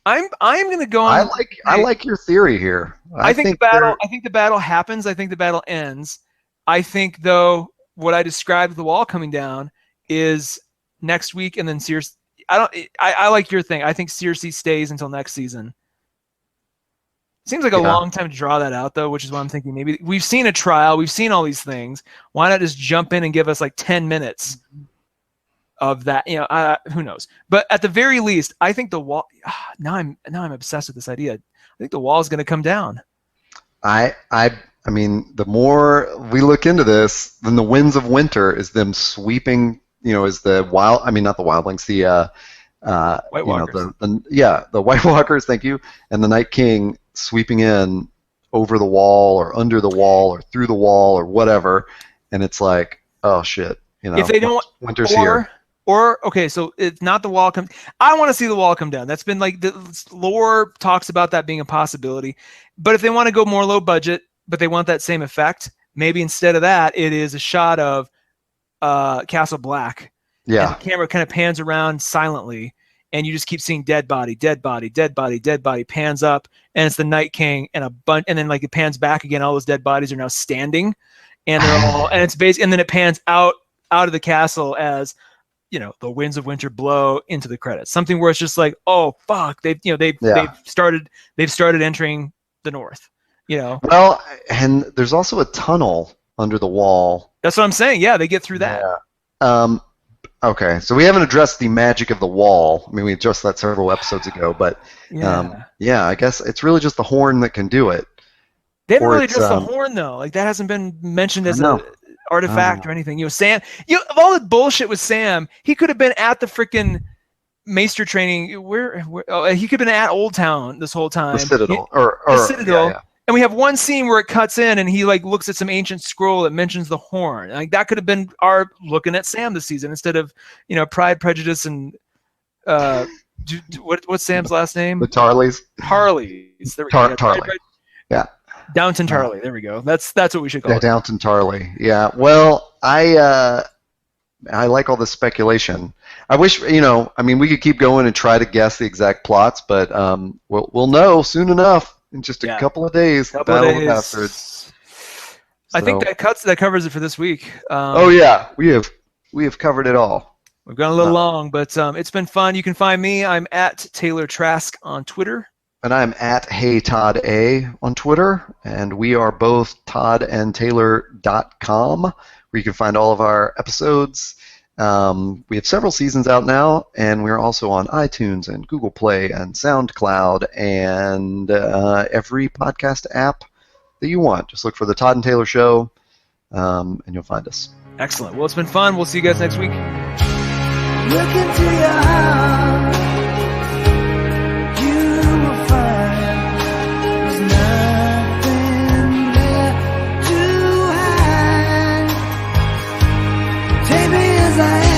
I'm going to go on. I like your theory here. I think the battle happens. I think the battle ends. I think though what I described the wall coming down is next week, and then Cersei. I like your thing. I think Cersei stays until next season. Seems like a long time to draw that out, though, which is why I'm thinking maybe we've seen a trial, we've seen all these things. Why not just jump in and give us like 10 minutes of that? Who knows? But at the very least, I think the wall. Now I'm obsessed with this idea. I think the wall is going to come down. I mean, the more we look into this, then the Winds of Winter is them sweeping. Is the not the wildlings, the White Walkers. The White Walkers. Thank you, and the Night King sweeping in over the wall or under the wall or through the wall or whatever, and it's like, oh shit, if they don't, winter's here. Or okay, so it's not the wall come. I want to see the wall come down. That's been like the lore talks about that being a possibility. But if they want to go more low budget, but they want that same effect, maybe instead of that, it is a shot of Castle Black. Yeah, and the camera kind of pans around silently. And you just keep seeing dead body, pans up, and it's the Night King and a bunch, and then like it pans back again. All those dead bodies are now standing, and they're all, and it's basically, and then it pans out of the castle as the Winds of Winter blow into the credits. Something where it's just like, oh fuck, they've started entering the north. Well, and there's also a tunnel under the wall. That's what I'm saying. Yeah, they get through that. Yeah. Okay, so we haven't addressed the magic of the wall. I mean, we addressed that several episodes ago, but I guess it's really just the horn that can do it. They haven't really addressed the horn though. Like that hasn't been mentioned as an artifact or anything. Sam, of all the bullshit with Sam, he could have been at the freaking Maester training. Where he could have been at Old Town this whole time. The Citadel, the Citadel. Yeah. And we have one scene where it cuts in and he like looks at some ancient scroll that mentions the horn. Like that could have been our looking at Sam this season instead of Pride, Prejudice, and what's Sam's last name? The Tarleys. Tarleys. There we go. Tarley. Yeah. Downton Tarley. There we go. That's what we should call it. Downton Tarley. Yeah. Well, I like all this speculation. I wish, I mean, we could keep going and try to guess the exact plots, but we'll know soon enough in just a couple of days. Couple of days. Bastards. I think that covers it for this week. Oh yeah, we have covered it all. We've gone a little long, but it's been fun. You can find me. I'm at Taylor Trask on Twitter. And I'm at Hey Todd A on Twitter, and we are both toddandtaylor.com, where you can find all of our episodes. We have several seasons out now, and we're also on iTunes and Google Play and SoundCloud and every podcast app that you want. Just look for the Todd and Taylor Show, and you'll find us. Excellent. Well, it's been fun. We'll see you guys next week. Look into your heart, you will find there's nothing there to hide. Take me as I am.